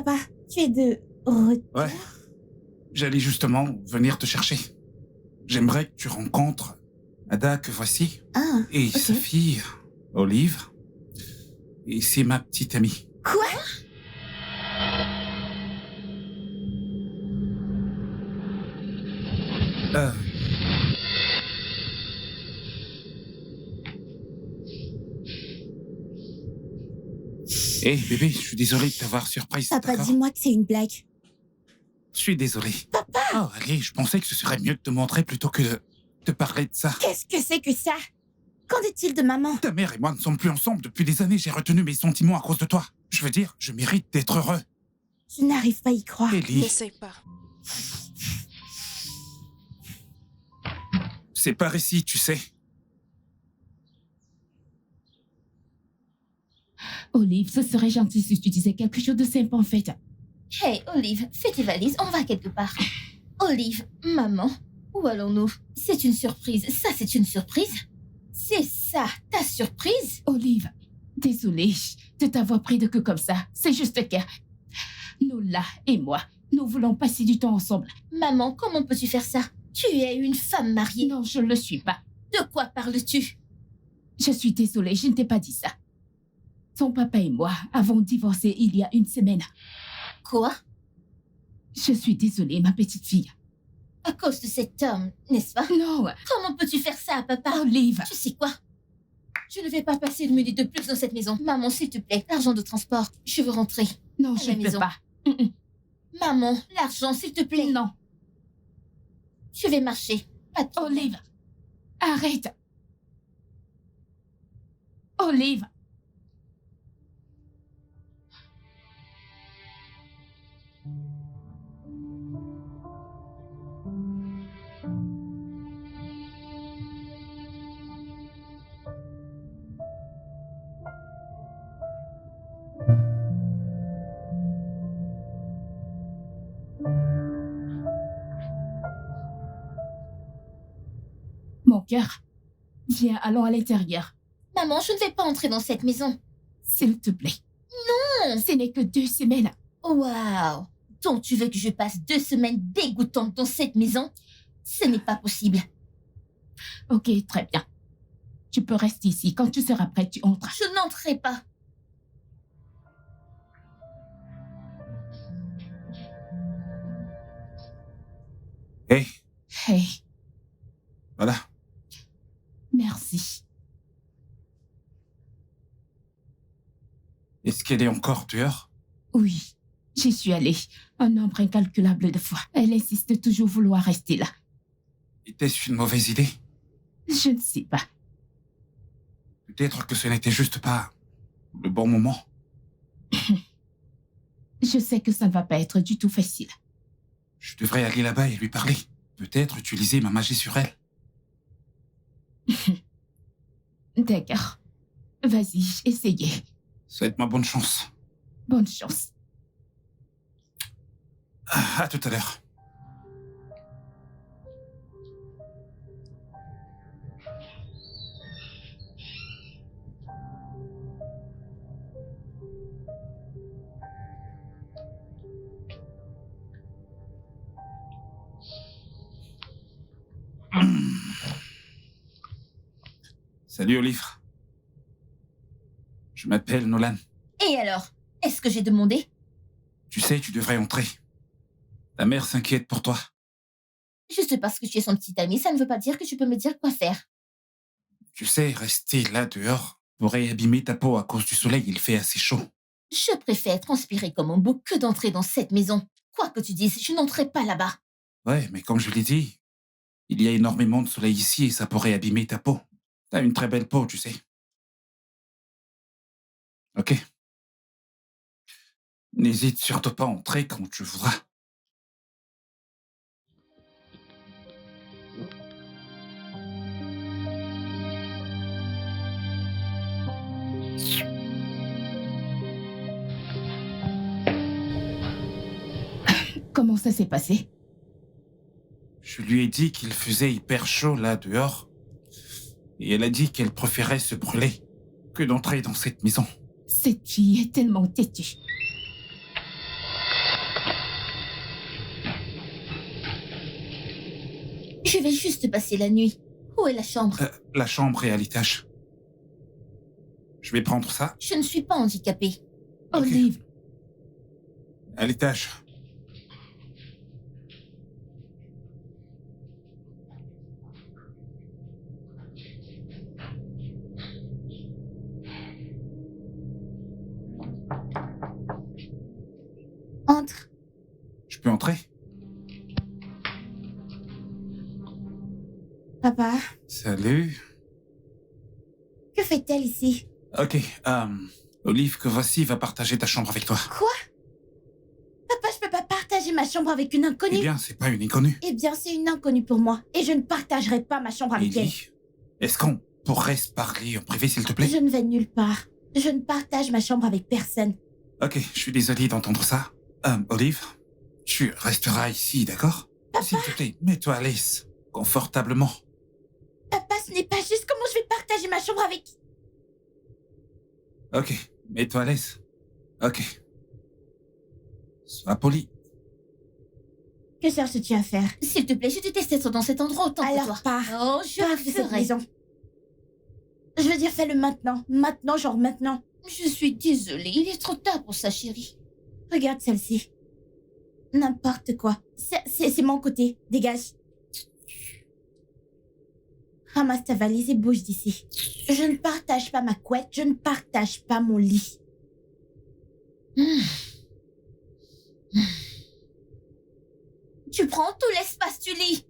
Papa, tu es de retour? Ouais. J'allais justement venir te chercher. J'aimerais que tu rencontres Ada que voici. Ah, Et ok. sa fille, Olive. Et c'est ma petite amie. Quoi? Hé, bébé, je suis désolé de t'avoir surprise, Papa, d'accord? dis-moi que c'est une blague. Je suis désolé. Papa! Oh, allez, je pensais que ce serait mieux de te montrer plutôt que de te parler de ça. Qu'est-ce que c'est que ça? Qu'en est-il de maman? Ta mère et moi ne sommes plus ensemble depuis des années. J'ai retenu mes sentiments à cause de toi. Je veux dire, je mérite d'être heureux. Je n'arrive pas à y croire. Ellie, N'essaie pas. c'est par ici, tu sais. Olive, ce serait gentil si tu disais quelque chose de simple en fait. Hey, Olive, fais tes valises, on va quelque part. Olive, maman, où allons-nous? C'est une surprise. Ça, c'est une surprise? C'est ça, ta surprise? Olive, désolée de t'avoir pris de queue comme ça. C'est juste que Nola et moi, nous voulons passer du temps ensemble. Maman, comment peux-tu faire ça? Tu es une femme mariée. Non, je ne le suis pas. De quoi parles-tu? Je suis désolée, je ne t'ai pas dit ça. Ton papa et moi avons divorcé il y a une semaine. Quoi? Je suis désolée, ma petite fille. À cause de cet homme, n'est-ce pas? Non, Comment peux-tu faire ça, papa? Olive. Tu sais quoi? Je ne vais pas passer une minute de plus dans cette maison. Maman, s'il te plaît, l'argent de transport. Je veux rentrer. Non, À je la ne peux maison. pas. Maman, l'argent, s'il te plaît. Non, Je vais marcher. Pas de problème. Olive. Arrête. Olive. Mon cœur. Viens, allons à l'intérieur. Maman, je ne vais pas entrer dans cette maison. S'il te plaît. Non. Ce n'est que 2 semaines. Waouh. Donc tu veux que je passe 2 semaines dégoûtantes dans cette maison? Ce n'est pas possible. Ok, très bien. Tu peux rester ici. Quand tu seras prête, tu entres. Je n'entrerai pas. Hé, Hey, voilà. merci. Est-ce qu'elle est encore dehors? Oui, j'y suis allée un nombre incalculable de fois. Elle insiste toujours vouloir rester là. Était-ce une mauvaise idée? Je ne sais pas. Peut-être que ce n'était juste pas le bon moment. Je sais que ça ne va pas être du tout facile. Je devrais aller là-bas et lui parler. Peut-être utiliser ma magie sur elle. D'accord. Vas-y, essayez. Souhaite-moi bonne chance. Bonne chance. À tout à l'heure. Salut Olive. Je m'appelle Nolan. Et alors? Est-ce que j'ai demandé? Tu sais, tu devrais entrer. Ta mère s'inquiète pour toi. Juste parce que tu es son petit ami, ça ne veut pas dire que tu peux me dire quoi faire. Tu sais, rester là dehors pourrait abîmer ta peau à cause du soleil, il fait assez chaud. Je préfère transpirer comme un bouc que d'entrer dans cette maison. Quoi que tu dises, je n'entrerai pas là-bas. Ouais, mais comme je l'ai dit, il y a énormément de soleil ici et ça pourrait abîmer ta peau. T'as une très belle peau, tu sais. Ok. N'hésite surtout pas à entrer quand tu voudras. Comment ça s'est passé? Je lui ai dit qu'il faisait hyper chaud là dehors. Et elle a dit qu'elle préférait se brûler que d'entrer dans cette maison. Cette fille est tellement têtue. Je vais juste passer la nuit. Où est la chambre? La chambre est à l'étage. Je vais prendre ça. Je ne suis pas handicapée. Ok. Olive, À l'étage. Entre. Je peux entrer? Papa, Salut. que fait-elle ici? Ok, Olive, que voici va partager ta chambre avec toi. Quoi? Papa, je peux pas partager ma chambre avec une inconnue. Eh bien, c'est pas une inconnue. Eh bien, c'est une inconnue pour moi. Et je ne partagerai pas ma chambre avec elle. Ellie, est-ce qu'on pourrait se parler en privé, s'il te plaît? Je ne vais nulle part. Je ne partage ma chambre avec personne. Ok, je suis désolé d'entendre ça. Olive, tu resteras ici, d'accord? S'il te plaît, mets-toi à l'aise, confortablement. Papa, ce n'est pas juste. Comment je vais partager ma chambre avec... Ok, mets-toi à l'aise. Ok. Sois poli. Que cherches-tu à faire? S'il te plaît, je déteste être dans cet endroit autant que toi. Alors pars. Oh, je Pars le de cette ferai. maison. Je veux dire, fais-le maintenant. Maintenant, genre maintenant. Je suis désolée, il est trop tard pour ça, chérie. Regarde celle-ci. N'importe quoi. C'est mon côté. Dégage. Ramasse ta valise et bouge d'ici. Je ne partage pas ma couette. Je ne partage pas mon lit. Tu prends tout l'espace du lit.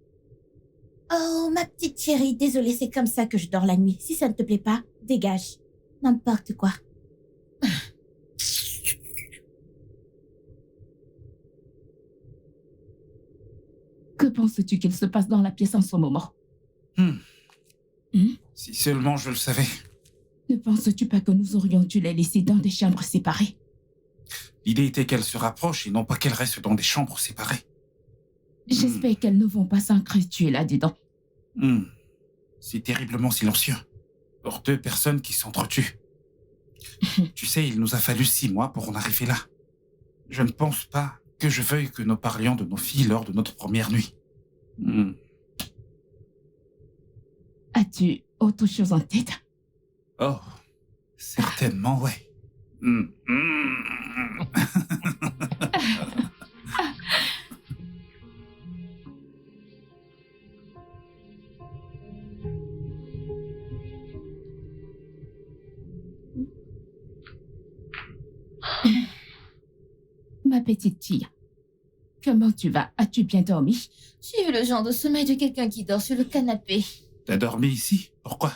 Oh, ma petite chérie. Désolée, c'est comme ça que je dors la nuit. Si ça ne te plaît pas, dégage. N'importe quoi. que penses-tu qu'il se passe dans la pièce en ce moment? Si seulement je le savais. Ne penses-tu pas que nous aurions dû les laisser dans des chambres séparées? L'idée était qu'elles se rapprochent et non pas qu'elles restent dans des chambres séparées. J'espère qu'elles ne vont pas s'entretuer là-dedans. C'est terriblement silencieux. Pour deux personnes qui s'entretuent. Tu sais, il nous a fallu 6 mois pour en arriver là. Je ne pense pas que je veuille que nous parlions de nos filles lors de notre première nuit. As-tu autre chose en tête? Oh, certainement, ouais. Ma petite fille, comment tu vas? As-tu bien dormi? J'ai eu le genre de sommeil de quelqu'un qui dort sur le canapé. T'as dormi ici? Pourquoi?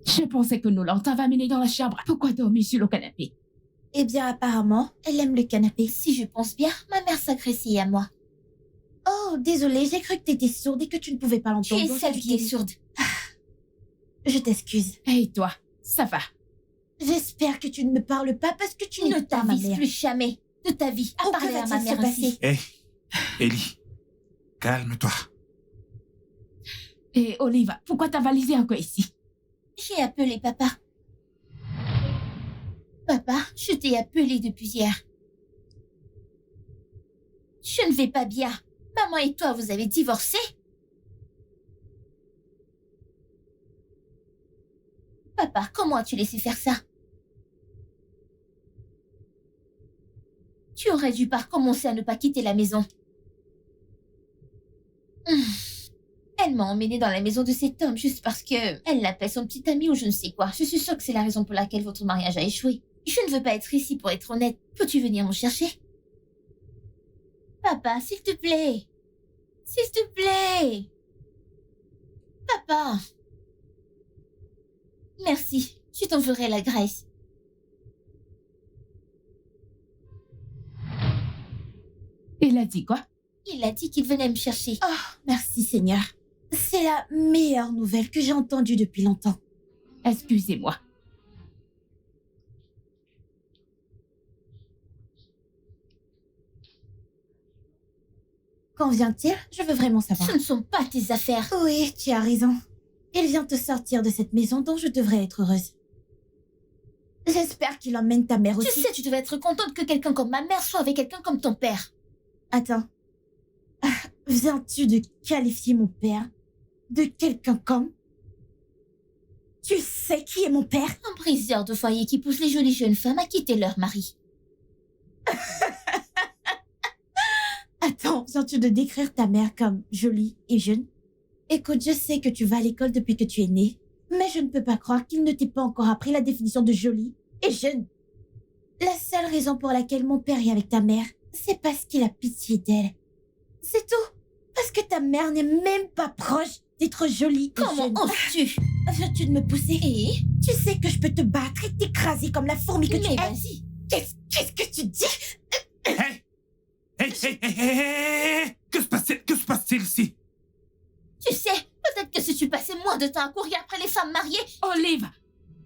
Je pensais que Nolan t'avait amené dans la chambre. Pourquoi dormir sur le canapé? Eh bien, apparemment, elle aime le canapé. Si je pense bien, ma mère s'agressait à moi. Oh, désolée, j'ai cru que t'étais sourde et que tu ne pouvais pas Tu l'entendre. es donc celle j'ai qui est dit- sourde. Je t'excuse. Et toi, ça va? J'espère que tu ne me parles pas parce que tu Ne n'es pas ma t'avise mère. plus jamais de ta vie à Oh, que parler à ma va-t-il se mère ainsi. passer? Hé, Ellie, calme-toi. Et Oliva, pourquoi ta valise est encore ici? J'ai appelé papa. Papa, je t'ai appelé depuis hier. Je ne vais pas bien. Maman et toi, vous avez divorcé? Papa, comment as-tu laissé faire ça? Tu aurais dû pas commencer à ne pas quitter la maison. Elle m'a emmenée dans la maison de cet homme juste parce que elle l'appelle son petit ami ou je ne sais quoi. Je suis sûre que c'est la raison pour laquelle votre mariage a échoué. Je ne veux pas être ici pour être honnête. Peux-tu venir me chercher? Papa, s'il te plaît. S'il te plaît. Papa. Merci. Je t'en ferai la grâce. Il a dit quoi? Il a dit qu'il venait me chercher. Oh, merci Seigneur. C'est la meilleure nouvelle que j'ai entendue depuis longtemps. Excusez-moi. Quand vient-il? Je veux vraiment savoir. Ce ne sont pas tes affaires. Oui, tu as raison. Il vient te sortir de cette maison dont je devrais être heureuse. J'espère qu'il emmène ta mère aussi. Tu sais, tu devais être contente que quelqu'un comme ma mère soit avec quelqu'un comme ton père. Attends. Viens-tu de qualifier mon père de quelqu'un comme... Tu sais qui est mon père? Un briseur de foyer qui pousse les jolies jeunes femmes à quitter leur mari. Attends, viens-tu de décrire ta mère comme jolie et jeune? Écoute, je sais que tu vas à l'école depuis que tu es née, mais je ne peux pas croire qu'il ne t'ait pas encore appris la définition de jolie et jeune. La seule raison pour laquelle mon père est avec ta mère, c'est parce qu'il a pitié d'elle. C'est tout. Parce que ta mère n'est même pas proche d'être jolie et Comment jeune. oses-tu? Viens-tu de me pousser? Et? Tu sais que je peux te battre et t'écraser comme la fourmi que tu Mais es. vas-y. Qu'est-ce que tu dis? Hey! Hey! Que se passe-t-il ici? Tu sais, peut-être que si tu passais moins de temps à courir après les femmes mariées... Olive!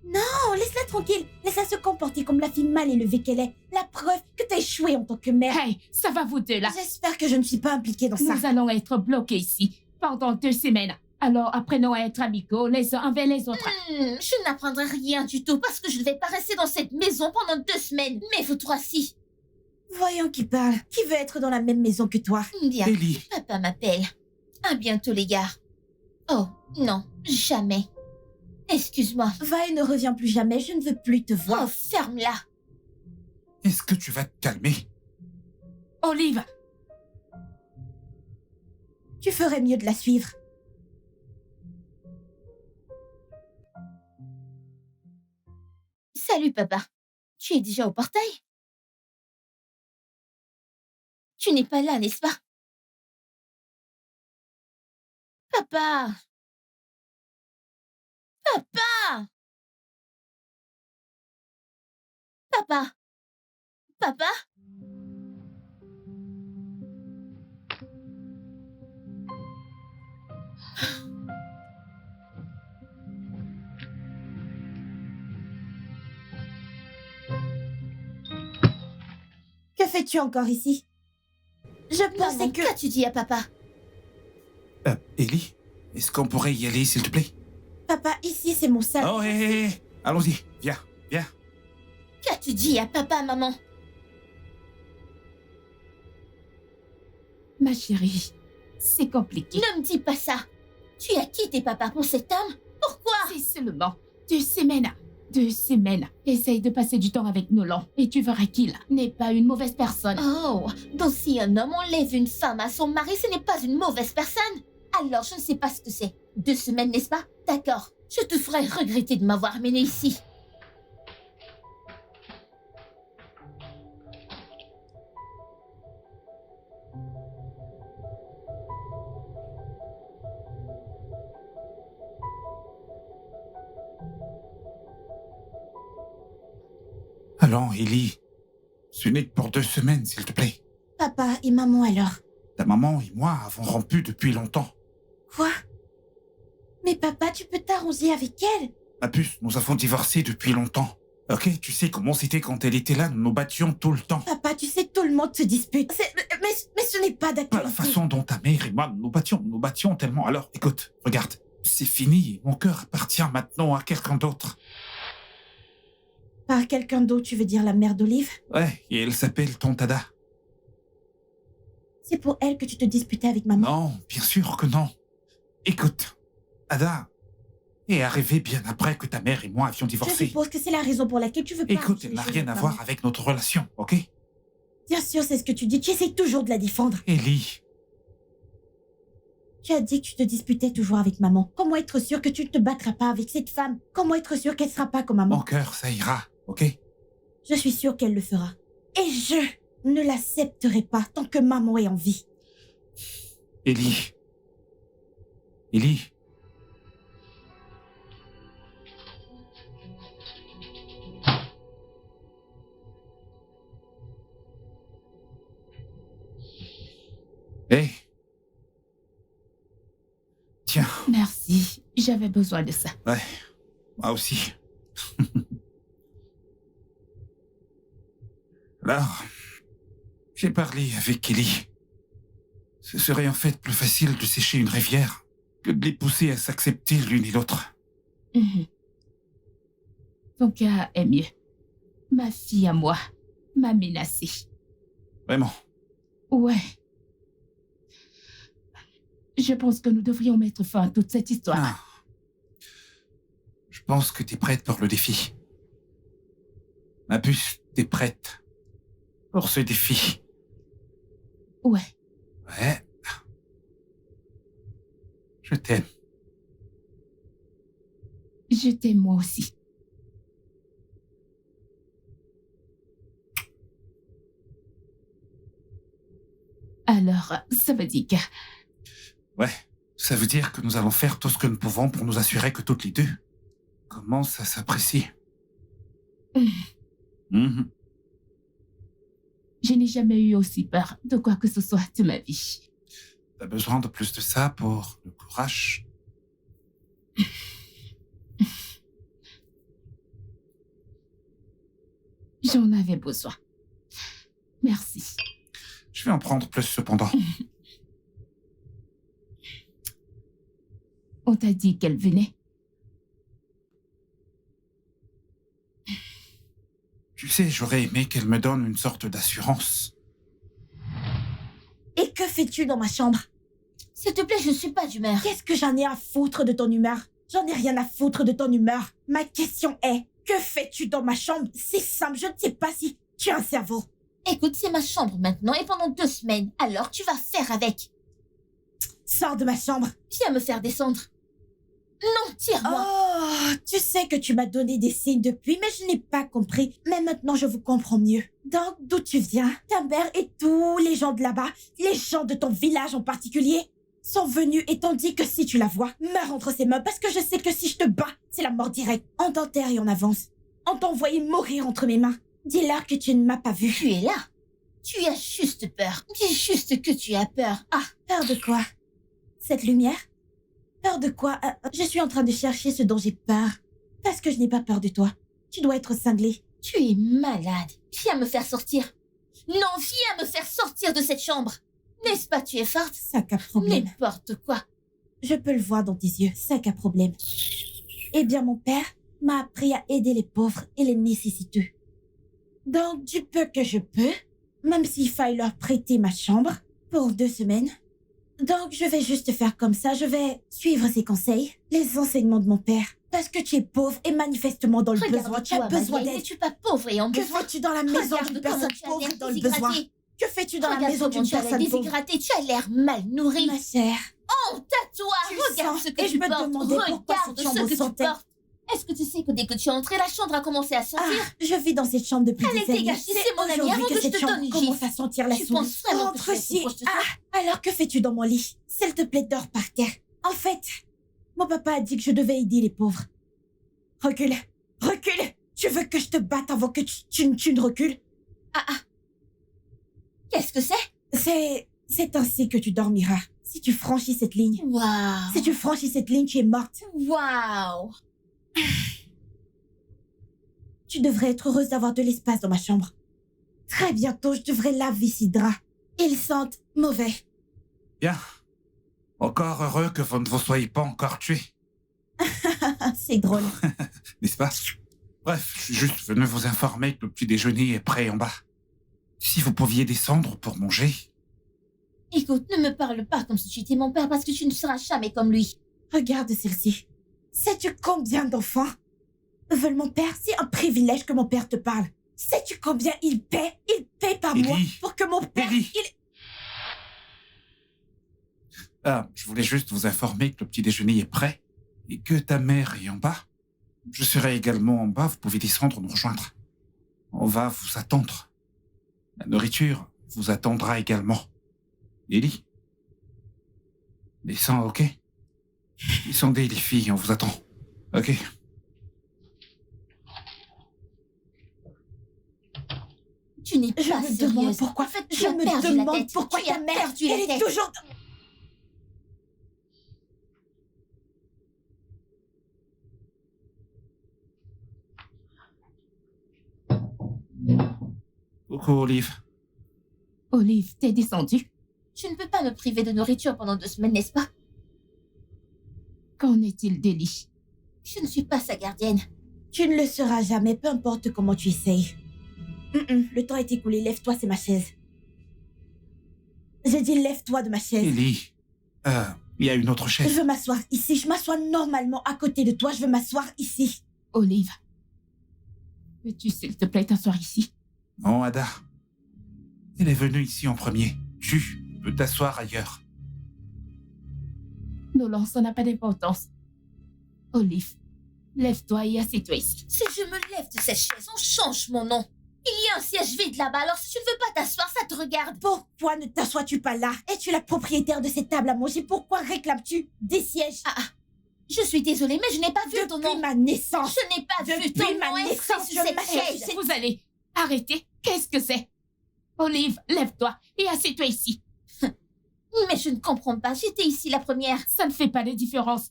Non, laisse-la tranquille. Laisse-la se comporter comme la fille mal élevée qu'elle est. La preuve que t'as échoué en tant que mère. Hey, ça va vous deux là. J'espère que je ne suis pas impliquée dans ça. Nous allons être bloqués ici pendant 2 semaines. Alors apprenons à être amicaux les uns envers les autres. Je n'apprendrai rien du tout parce que je ne vais pas rester dans cette maison pendant 2 semaines. Mais vous trois, si. Voyons qui parle. Qui veut être dans la même maison que toi? Bien. Ellie, Papa m'appelle. À bientôt, les gars. Oh, non, jamais. Excuse-moi. Va et ne reviens plus jamais. Je ne veux plus te voir. Oh, ferme-la. est-ce que tu vas te calmer? Olive! Tu ferais mieux de la suivre. Salut, papa. Tu es déjà au portail? Tu n'es pas là, n'est-ce pas? Papa! Papa! Papa! Papa? Que fais-tu encore ici? Je pensais Maman, que... qu'as-tu dit à papa? Ellie, est-ce qu'on pourrait y aller, s'il te plaît? Papa, ici c'est mon salon. Oh, hé! Allons-y, viens. Qu'as-tu dit à papa, maman? Ma chérie, c'est compliqué. Ne me dis pas ça. Tu as quitté papa pour cet homme? Pourquoi? C'est seulement 2 semaines. 2 semaines. Essaye de passer du temps avec Nolan et tu verras qu'il n'est pas une mauvaise personne. Oh, donc si un homme enlève une femme à son mari, ce n'est pas une mauvaise personne? Alors, je ne sais pas ce que c'est. 2 semaines, n'est-ce pas? D'accord. Je te ferai regretter de m'avoir amené ici. Allons, Ellie. Ce n'est que pour 2 semaines, s'il te plaît. Papa et maman alors? Ta maman et moi avons rompu depuis longtemps. Quoi? Mais papa, tu peux t'arranger avec elle? Ma puce, nous avons divorcé depuis longtemps. Ok, tu sais comment c'était quand elle était là, nous nous battions tout le temps. Papa, tu sais, tout le monde se dispute. Mais ce n'est pas Pas d'actualité. la façon dont ta mère et moi nous battions tellement. Alors, écoute, regarde, c'est fini, mon cœur appartient maintenant à quelqu'un d'autre. Par quelqu'un d'autre, tu veux dire la mère d'Olive? Ouais, et elle s'appelle Tontada. C'est pour elle que tu te disputais avec maman? Non, bien sûr que non. Écoute, Ada est arrivée bien après que ta mère et moi avions Je divorcé. suppose que c'est la raison pour laquelle tu veux pas... Écoute, arranger elle les n'a choses rien à avec voir maman. avec notre relation, ok? Bien sûr, c'est ce que tu dis. Tu essayes toujours de la défendre. Ellie, Tu as dit que tu te disputais toujours avec maman. Comment être sûr que tu ne te battras pas avec cette femme? Comment être sûr qu'elle ne sera pas comme maman? mon cœur, ça ira, ok? Je suis sûre qu'elle le fera. Et je ne l'accepterai pas tant que maman est en vie. Ellie. Ellie. Merci. J'avais besoin de ça. Ouais, moi aussi. Alors, j'ai parlé avec Kelly. Ce serait en fait plus facile de sécher une rivière que de les pousser à s'accepter l'une et l'autre. Mhm. Ton cas est mieux. Ma fille à moi m'a menacée. Vraiment. Ouais. Je pense que nous devrions mettre fin à toute cette histoire. Ah. Je pense que t'es prête pour le défi. Ma puce, t'es prête pour ce défi. Ouais. Ouais. Je t'aime. Je t'aime moi aussi. Alors, ça veut dire que... Ouais. Ça veut dire que nous allons faire tout ce que nous pouvons pour nous assurer que toutes les deux commencent à s'apprécier. Mhm. Je n'ai jamais eu aussi peur de quoi que ce soit de ma vie. T'as besoin de plus de ça pour le courage. J'en avais besoin. Merci. Je vais en prendre plus cependant. On t'a dit qu'elle venait. Tu sais, j'aurais aimé qu'elle me donne une sorte d'assurance. Et que fais-tu dans ma chambre? S'il te plaît, je ne suis pas d'humeur. Qu'est-ce que j'en ai à foutre de ton humeur? J'en ai rien à foutre de ton humeur. Ma question est, que fais-tu dans ma chambre? C'est simple, je ne sais pas si tu as un cerveau. Écoute, c'est ma chambre maintenant et pendant 2 semaines. Alors tu vas faire avec. Sors de ma chambre. Viens me faire descendre. Non, tire-moi. Oh, tu sais que tu m'as donné des signes depuis, mais je n'ai pas compris. Mais maintenant, je vous comprends mieux. Donc, d'où tu viens? Ta mère et tous les gens de là-bas, les gens de ton village en particulier, sont venus et t'ont dit que si tu la vois, meurs entre ses mains parce que je sais que si je te bats, c'est la mort directe. On t'enterre et on avance. On t'a envoyé mourir entre mes mains. Dis-leur que tu ne m'as pas vu. Tu es là. Tu as juste peur. Dis juste que tu as peur. Ah, Peur de quoi? Cette lumière? Peur de quoi? Je suis en train de chercher ce dont j'ai peur. Parce que je n'ai pas peur de toi. Tu dois être cinglé. tu es malade. Viens me faire sortir. Non, viens me faire sortir de cette chambre. N'est-ce pas, tu es forte? Sac à problème. N'importe quoi. Je peux le voir dans tes yeux. Sac à problème. Eh bien, mon père m'a appris à aider les pauvres et les nécessiteux. Donc, du peu que je peux, même s'il faille leur prêter ma chambre pour 2 semaines. Donc, je vais juste faire comme ça. Je vais suivre ses conseils, les enseignements de mon père. Parce que tu es pauvre et manifestement dans le besoin. Tu as Regarde-toi, besoin Madeleine, d'aide. n'es-tu pas pauvre et en Que besoin? fais-tu dans la maison d'une Regarde personne comment tu as pauvre l'air dans le besoin? déshydraté. Que fais-tu dans la Regarde maison comment d'une tu as l'air personne pauvre? déshydraté. Tu as l'air mal nourri. Ma chère, Honte à toi. Tu Regarde sens, ce que et tu je me portes. demandais pourquoi Regarde cette ce chambre que tu sentait. portes. Est-ce que tu sais que dès que tu es entré, la chambre a commencé à sentir? je vis dans cette chambre depuis Allez, des années. dégage, c'est mon ami, aujourd'hui avant que je cette te chambre donne une commence gifle. à sentir la Tu souris. penses vraiment que Entre je vais être ci. proche de toi? Alors que fais-tu dans mon lit? S'il te plaît, dors par terre. En fait, mon papa a dit que je devais aider les pauvres. Recule, recule. Tu veux que je te batte avant que tu ne recules? Qu'est-ce que c'est? C'est ainsi que tu dormiras. Si tu franchis cette ligne. Waouh. Si tu franchis cette ligne, tu es morte. Waouh. Tu devrais être heureuse d'avoir de l'espace dans ma chambre. Très bientôt, je devrais laver ces draps. Ils sentent mauvais. Bien. Encore heureux que vous ne vous soyez pas encore tués, C'est drôle. n'est-ce pas? Bref, je suis juste venu vous informer que le petit déjeuner est prêt en bas. Si vous pouviez descendre pour manger. Écoute, ne me parle pas comme si tu étais mon père parce que tu ne seras jamais comme lui. Regarde celle-ci. Sais-tu combien d'enfants veulent mon père? C'est un privilège que mon père te parle. Sais-tu combien il paie? Il paie par mois Ellie. pour que mon père... Ellie. Ah, je voulais juste vous informer que le petit déjeuner est prêt et que ta mère est en bas. Je serai également en bas, vous pouvez descendre nous rejoindre. On va vous attendre. La nourriture vous attendra également. Ellie? Descends, ok? Descendez les filles, on vous attend. Ok? Tu n'es Je pas me sérieuse. demande pourquoi... En fait, tu Je as me perdu la demande tête. pourquoi Tu ta as mère, perdu la elle est tête. toujours... Coucou, Olive. Olive, t'es descendue? Je ne peux pas me priver de nourriture pendant 2 semaines, n'est-ce pas? Qu'en est-il d'Ellie? Je ne suis pas sa gardienne. Tu ne le seras jamais, peu importe comment tu essayes. Le temps est écoulé, lève-toi, c'est ma chaise. J'ai dit lève-toi de ma chaise. Ellie, il y a une autre Je chaise. veux m'asseoir ici, je m'assois normalement à côté de toi, je veux m'asseoir ici. Olive, peux-tu s'il te plaît t'asseoir ici? Non, Ada. Elle est venue ici en premier. Tu peux t'asseoir ailleurs. Nolan, ça n'a pas d'importance. Olive, lève-toi et assieds-toi ici. Si je me lève de cette chaise, on change mon nom. Il y a un siège vide là-bas, alors si tu ne veux pas t'asseoir, ça te regarde. Pourquoi ne t'assois-tu pas là? Es-tu la propriétaire de cette table à manger? Pourquoi réclames-tu des sièges? Je suis désolée, mais je n'ai pas vu ton Depuis nom. ma naissance. Je n'ai pas vu Depuis ton ma nom inscrit naissance, sur je cette m'assieds. chaise. Vous allez arrêter? Qu'est-ce que c'est? Olive, lève-toi et assieds-toi ici. Mais je ne comprends pas, j'étais ici la première. Ça ne fait pas de différence.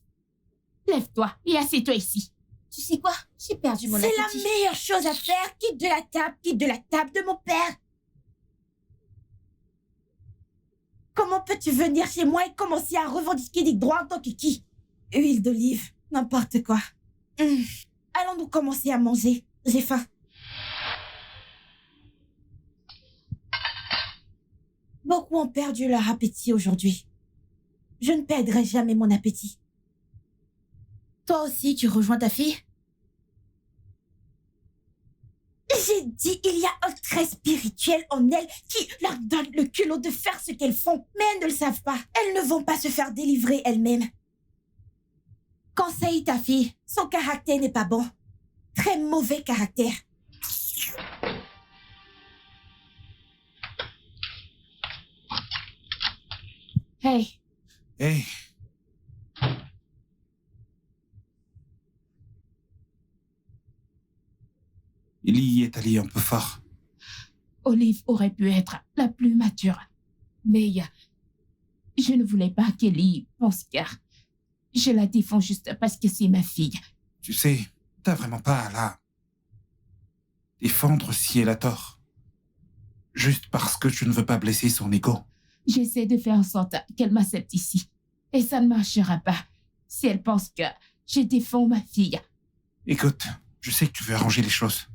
Lève-toi et assieds-toi ici. Tu sais quoi? J'ai perdu mon C'est appétit. la meilleure chose à faire. Quitte de la table de mon père. Comment peux-tu venir chez moi et commencer à revendiquer des droits en tant que qui? Huile d'olive, n'importe quoi. Allons-nous commencer à manger. J'ai faim. Beaucoup ont perdu leur appétit aujourd'hui. Je ne perdrai jamais mon appétit. Toi aussi, tu rejoins ta fille? J'ai dit, il y a un trait spirituel en elles qui leur donne le culot de faire ce qu'elles font. Mais elles ne le savent pas. Elles ne vont pas se faire délivrer elles-mêmes. Conseille ta fille. Son caractère n'est pas bon. Très mauvais caractère. Hey, Hey. Ellie est allée un peu fort. Olive aurait pu être la plus mature. Mais je ne voulais pas qu'Ellie pense car je la défends juste parce que c'est ma fille. Tu sais, t'as vraiment pas à la défendre si elle a tort. Juste parce que tu ne veux pas blesser son ego. J'essaie de faire en sorte qu'elle m'accepte ici. Et ça ne marchera pas si elle pense que je défends ma fille. Écoute, je sais que tu veux arranger les choses,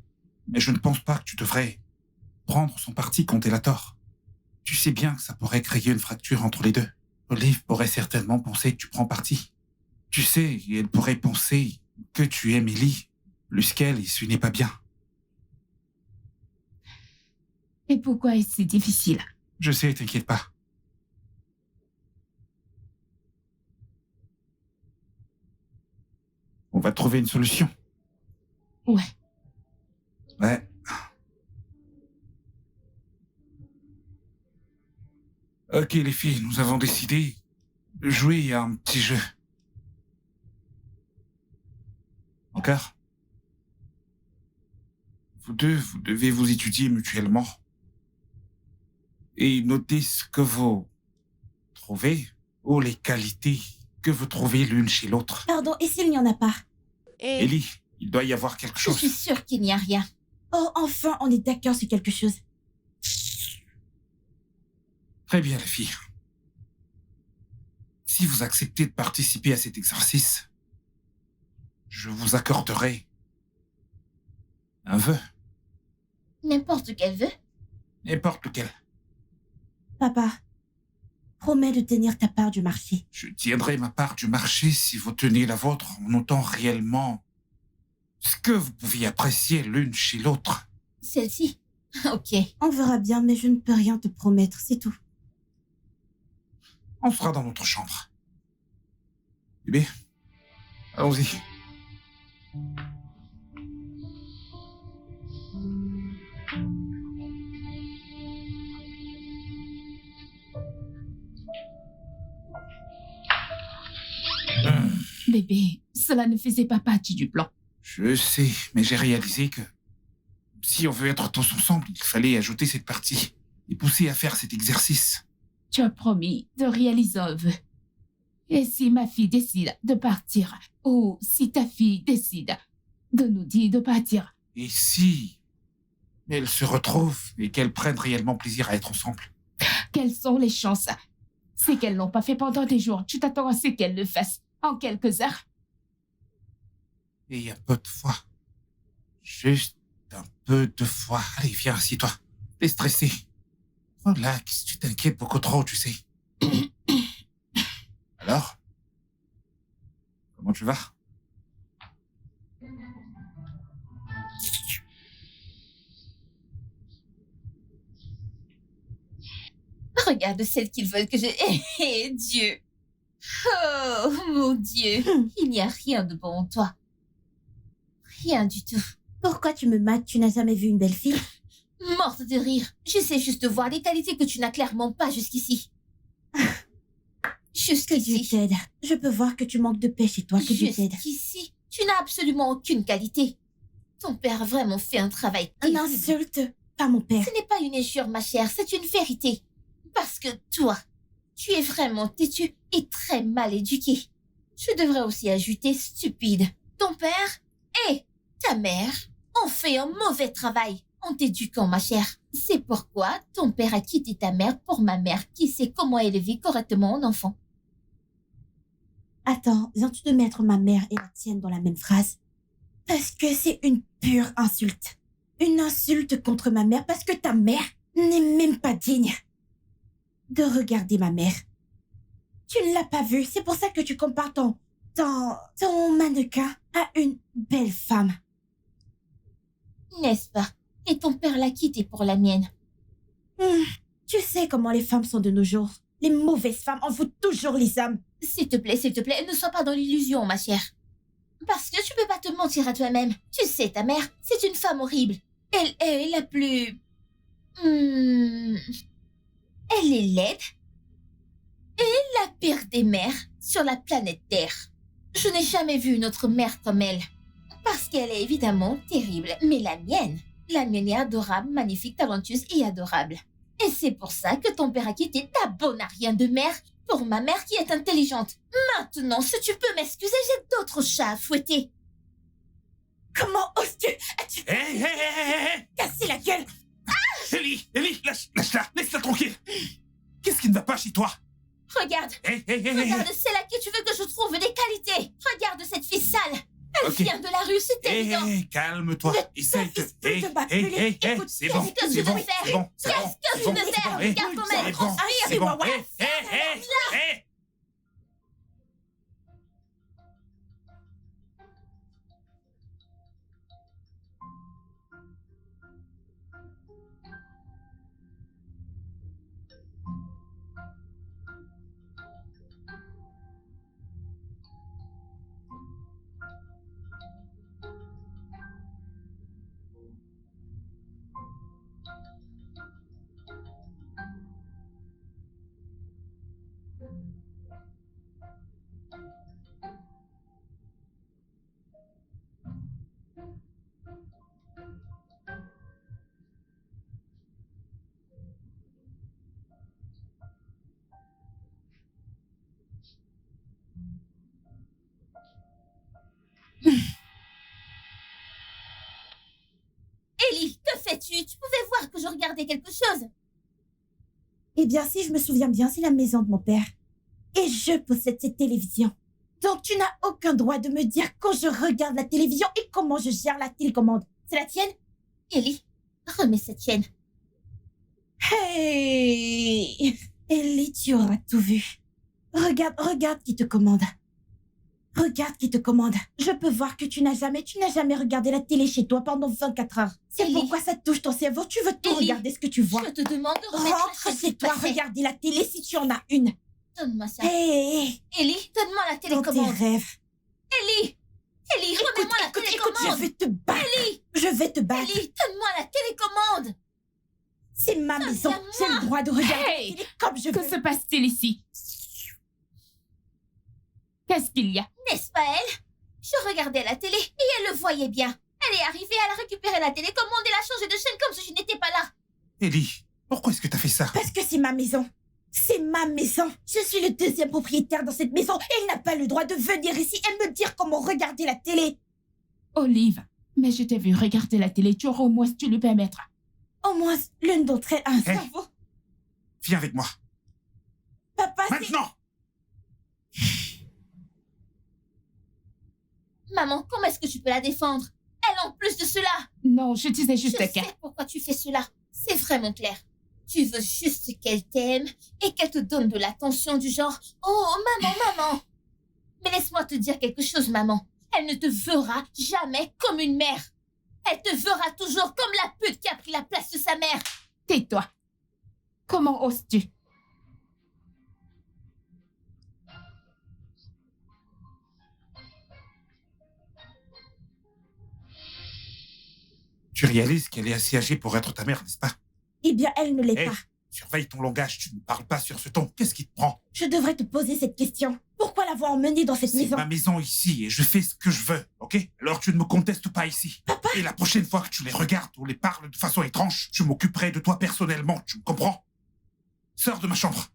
mais je ne pense pas que tu devrais prendre son parti quand elle a tort. Tu sais bien que ça pourrait créer une fracture entre les deux. Olive pourrait certainement penser que tu prends parti. Tu sais, elle pourrait penser que tu aimes Ellie plus qu'elle et ce n'est pas bien. Et pourquoi est-ce si difficile? Je sais, t'inquiète pas. On va trouver une solution. Ouais. Ouais. Ok les filles, nous avons décidé de jouer à un petit jeu. Encore? Vous deux, vous devez vous étudier mutuellement. Et noter ce que vous trouvez ou les qualités que vous trouvez l'une chez l'autre. Pardon, et s'il n'y en a pas? Ellie, il doit y avoir quelque Je chose. suis sûre qu'il n'y a rien. Oh, enfin, on est d'accord sur quelque chose. Très bien, les filles. Si vous acceptez de participer à cet exercice, je vous accorderai un vœu, N'importe quel vœu. n'importe lequel. Papa, promets de tenir ta part du marché. Je tiendrai ma part du marché si vous tenez la vôtre en notant réellement ce que vous pouviez apprécier l'une chez l'autre. Celle-ci. Ok. On verra bien, mais je ne peux rien te promettre, c'est tout. On sera dans notre chambre. Bébé, allons-y. Bébé, cela ne faisait pas partie du plan. Je sais, mais j'ai réalisé que si on veut être tous ensemble, il fallait ajouter cette partie et pousser à faire cet exercice. Tu as promis de réaliser un vœu. Et si ma fille décide de partir, ou si ta fille décide de nous dire de partir, Et si elles se retrouvent et qu'elles prennent réellement plaisir à être ensemble. Quelles sont les chances? C'est qu'elles l'ont pas fait pendant des jours. Tu t'attends à ce qu'elles le fassent en quelques heures? Et un peu de foi. Juste un peu de foi. Allez, viens, assieds-toi. T'es stressé. Relax, tu t'inquiètes beaucoup trop, tu sais. Alors? Comment tu vas? Regarde celle qu'ils veulent que je... Eh, Dieu. Oh, mon Dieu. Il n'y a rien de bon en toi. Rien du tout. Pourquoi tu me mates? Tu n'as jamais vu une belle fille? Morte de rire. J'essaie juste de voir les qualités que tu n'as clairement pas jusqu'ici. Que Dieu Jusqu'ici. t'aide. Je peux voir que tu manques de paix chez toi. Que Dieu t'aide. Jusqu'ici. Tu n'as absolument aucune qualité. Ton père a vraiment fait un travail Un terrible. insulte, pas mon père. Ce n'est pas une injure, ma chère, c'est une vérité. Parce que toi, tu es vraiment têtu et très mal éduqué. Je devrais aussi ajouter stupide. Ton père et ta mère ont fait un mauvais travail en t'éduquant, ma chère. C'est pourquoi ton père a quitté ta mère pour ma mère qui sait comment élever correctement un enfant. Attends, viens-tu de mettre ma mère et la tienne dans la même phrase? Parce que c'est une pure insulte. Une insulte contre ma mère parce que ta mère n'est même pas digne de regarder ma mère. Tu ne l'as pas vue, c'est pour ça que tu compares ton mannequin à une belle femme. N'est-ce pas? Et ton père l'a quitté pour la mienne. Tu sais comment les femmes sont de nos jours. Les mauvaises femmes envoûtent toujours les hommes. S'il te plaît, ne sois pas dans l'illusion, ma chère. Parce que tu peux pas te mentir à toi-même. Tu sais, ta mère, c'est une femme horrible. Elle est la plus... Elle est laide. Et la pire des mères sur la planète Terre. Je n'ai jamais vu une autre mère comme elle. Parce qu'elle est évidemment terrible. Mais la mienne est adorable, magnifique, talentueuse et adorable. Et c'est pour ça que ton père a quitté ta bonne à rien de mère pour ma mère qui est intelligente. Maintenant, si tu peux m'excuser, j'ai d'autres chats à fouetter. Comment oses-tu? As-tu Hé, cassé la gueule? Ellie, lâche-la, laisse-la tranquille. Qu'est-ce qui ne va pas chez toi? Regarde, Hé. regarde, c'est là que tu veux que je trouve des qualités. Regarde cette fille sale. Elle Ok. vient de la rue, c'est évident. Calme-toi. Essaye de... fils peut te m'appeler. Écoute, c'est bon, qu'est-ce que c'est tu bon, veux faire? c'est bon, c'est bon. Qu'est-ce que tu veux faire? Regarde comment elle C'est bon, transpire. c'est bon. Chihuahua. Hé. Ellie, que fais-tu? Tu pouvais voir que je regardais quelque chose. Eh bien, si je me souviens bien, c'est la maison de mon père. Et je possède cette télévision. Donc, tu n'as aucun droit de me dire quand je regarde la télévision et comment je gère la télécommande. C'est la tienne? Ellie, remets cette chaîne. Hey! Ellie, tu auras tout vu. Regarde qui te commande. Regarde qui te commande. Je peux voir que tu n'as jamais regardé la télé chez toi pendant 24 heures. C'est Ellie. pourquoi ça touche ton cerveau. Tu veux tout Ellie. regarder ce que tu vois. Je te demande de remettre la Rentre chaîne, chez s'il te toi, plaît. regarder la télé si tu en as une. Donne-moi ça. Hey! Ellie, donne-moi la Dans tes télécommande. rêves. Ellie, remets-moi la Écoute, télécommande. je vais te battre. Ellie, Je vais te battre. Ellie, donne-moi la télécommande. C'est ma maison. Viens-moi. J'ai le droit de regarder Hey! la télé comme je Que veux. se passe-t-il ici? Qu'est-ce qu'il y a? N'est-ce pas elle? Je regardais la télé et elle le voyait bien. Elle est arrivée, elle a récupéré la télécommande et l'a changé de chaîne comme si je n'étais pas là. Ellie, pourquoi est-ce que t'as fait ça? Parce que c'est ma maison. C'est ma maison. Je suis le deuxième propriétaire dans cette maison et il n'a pas le droit de venir ici et me dire comment regarder la télé. Olive, mais je t'ai vu regarder la télé, tu auras au moins dû lui permettre Au moins, l'une d'entre elles a un Hey. cerveau. Viens avec moi. Papa, c'est... Maintenant! Maman, comment est-ce que tu peux la défendre? Elle en plus de cela. Non, je disais juste Je qu'elle... sais pourquoi tu fais cela. C'est vraiment clair. Tu veux juste qu'elle t'aime et qu'elle te donne de l'attention du genre « Oh, maman, maman !» Mais laisse-moi te dire quelque chose, maman. Elle ne te verra jamais comme une mère. Elle te verra toujours comme la pute qui a pris la place de sa mère. Tais-toi. Comment oses-tu? Tu réalises qu'elle est assez âgée pour être ta mère, n'est-ce pas? Eh bien, elle ne l'est Hey. pas. Surveille ton langage, tu ne parles pas sur ce ton. Qu'est-ce qui te prend? Je devrais te poser cette question. Pourquoi l'avoir emmenée dans cette C'est maison? ma maison ici et je fais ce que je veux, ok? Alors tu ne me contestes pas ici. Papa. Et la prochaine fois que tu les regardes ou les parles de façon étrange, je m'occuperai de toi personnellement, tu me comprends? Sors de ma chambre.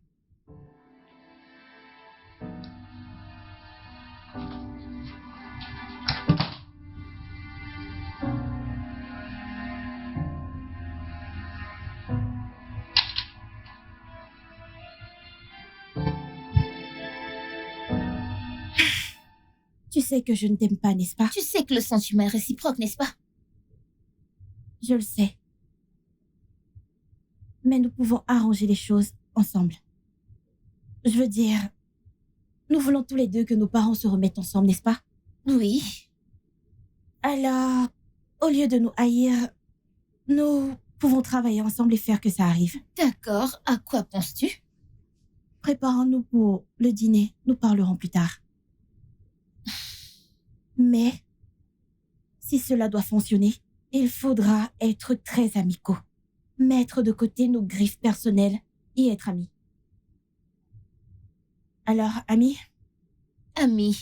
Tu sais que je ne t'aime pas, n'est-ce pas? Tu sais que le sentiment est réciproque, n'est-ce pas? Je le sais. Mais nous pouvons arranger les choses ensemble. Je veux dire, nous voulons tous les deux que nos parents se remettent ensemble, n'est-ce pas? Oui. Alors, au lieu de nous haïr, nous pouvons travailler ensemble et faire que ça arrive. D'accord. À quoi penses-tu? Préparons-nous pour le dîner. Nous parlerons plus tard. Mais, si cela doit fonctionner, il faudra être très amicaux. Mettre de côté nos griffes personnelles et être amis. Alors, amis, Ami.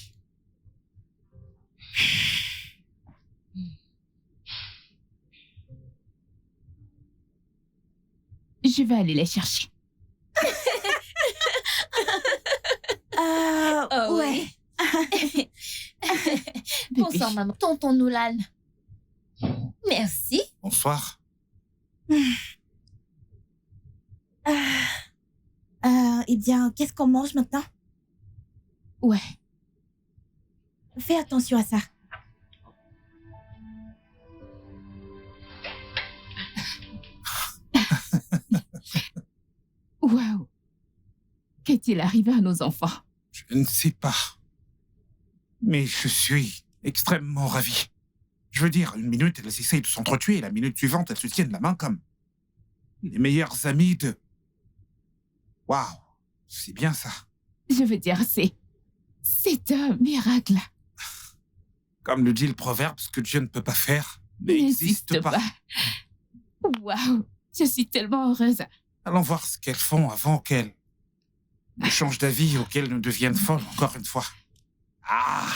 Je vais aller les chercher. Oh, ouais. oui. Bébé. Bonsoir, maman. Tonton Nolan. Merci. Bonsoir. Eh bien, qu'est-ce qu'on mange maintenant? Ouais. Fais attention à ça. Waouh. Qu'est-il arrivé à nos enfants? Je ne sais pas. Mais je suis extrêmement ravi. Je veux dire, une minute, elles essayent de s'entretuer, et la minute suivante, elles se tiennent la main comme les meilleures amies de... Waouh, c'est bien ça. Je veux dire, c'est un miracle. Comme le dit le proverbe, ce que Dieu ne peut pas faire n'existe pas. Waouh. Je suis tellement heureuse. Allons voir ce qu'elles font avant qu'elles ne changent d'avis ou qu'elles ne deviennent folles encore une fois. Ah!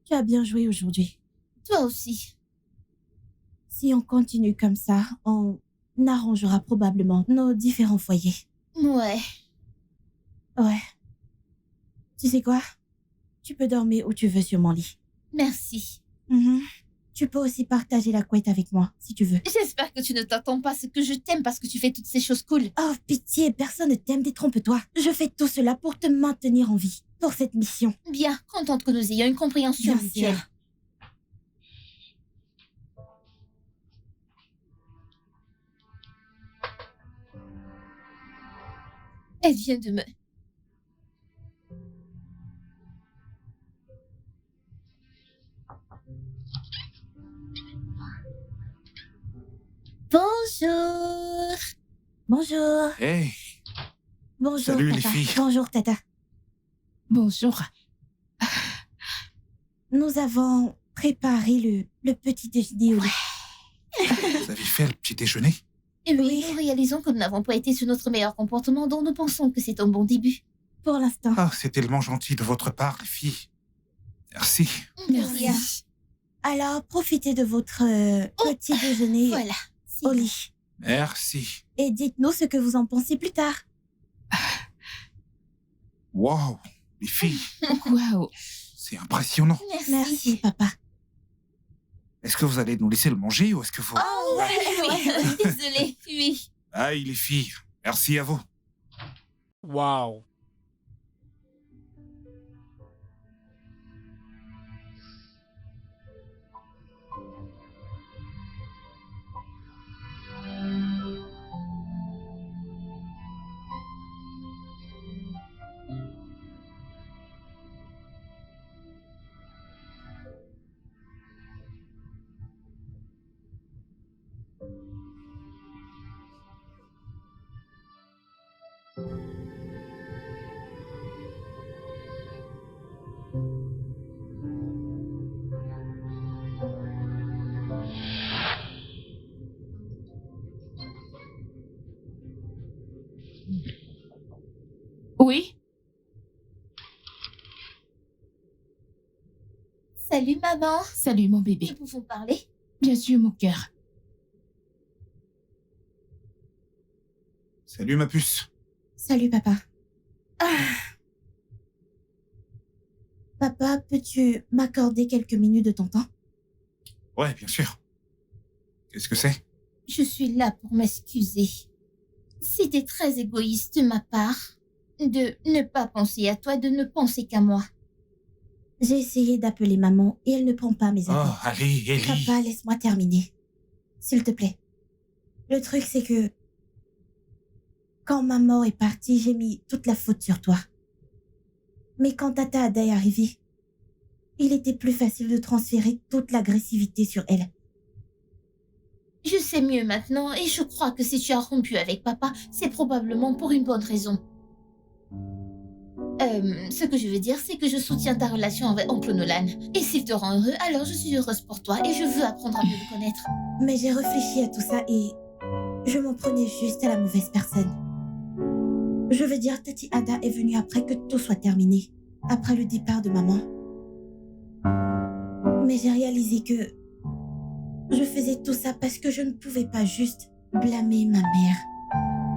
Tu as bien joué aujourd'hui. Toi aussi. Si on continue comme ça, on arrangera probablement nos différents foyers. Ouais. Ouais. Tu sais quoi? Tu peux dormir où tu veux sur mon lit. Merci. Mhm. Tu peux aussi partager la couette avec moi, si tu veux. J'espère que tu ne t'attends pas à ce que je t'aime parce que tu fais toutes ces choses cool. Oh, pitié, personne ne t'aime, détrompe-toi. Je fais tout cela pour te maintenir en vie, pour cette mission. Bien, contente que nous ayons une compréhension Bien mutuelle. sûr. Elle vient de me... Bonjour. Bonjour. Hey, Bonjour, Salut, les Tata. filles. Bonjour, Tata. Bonjour. Nous avons préparé le petit déjeuner au lit. vous avez fait le petit déjeuner? Et oui, Oui. nous réalisons que nous n'avons pas été sur notre meilleur comportement, dont nous pensons que c'est un bon début. Pour l'instant. Ah, c'est tellement gentil de votre part, les filles. Merci. Bien. Alors, profitez de votre petit déjeuner Voilà. au lit. Merci. Et dites-nous ce que vous en pensez plus tard. Wow, Les filles, Waouh. c'est impressionnant. Merci. Merci, papa. Est-ce que vous allez nous laisser le manger ou est-ce que vous... Oh, oui. Désolée, oui. Aïe, les filles, merci à vous. Waouh. Oui? Salut, maman. Salut, mon bébé. Nous pouvons parler? Bien sûr, mon cœur. Salut, ma puce. Salut, papa. Papa, peux-tu m'accorder quelques minutes de ton temps? Ouais, bien sûr. Qu'est-ce que c'est? Je suis là pour m'excuser. C'était très égoïste de ma part de ne pas penser à toi, de ne penser qu'à moi. J'ai essayé d'appeler maman et elle ne prend pas mes Oh, appels. allez, Ellie. Papa, laisse-moi terminer. S'il te plaît. Le truc, c'est que... Quand maman est partie, j'ai mis toute la faute sur toi. Mais quand Tata Ada est arrivée, il était plus facile de transférer toute l'agressivité sur elle. Je sais mieux maintenant et je crois que si tu as rompu avec papa, c'est probablement pour une bonne raison. Ce que je veux dire, c'est que je soutiens ta relation avec Oncle Nolan. Et s'il te rend heureux, alors je suis heureuse pour toi et je veux apprendre à mieux le connaître. Mais j'ai réfléchi à tout ça et je m'en prenais juste à la mauvaise personne. Je veux dire, Tati Ada est venue après que tout soit terminé, après le départ de maman. Mais j'ai réalisé que je faisais tout ça parce que je ne pouvais pas juste blâmer ma mère.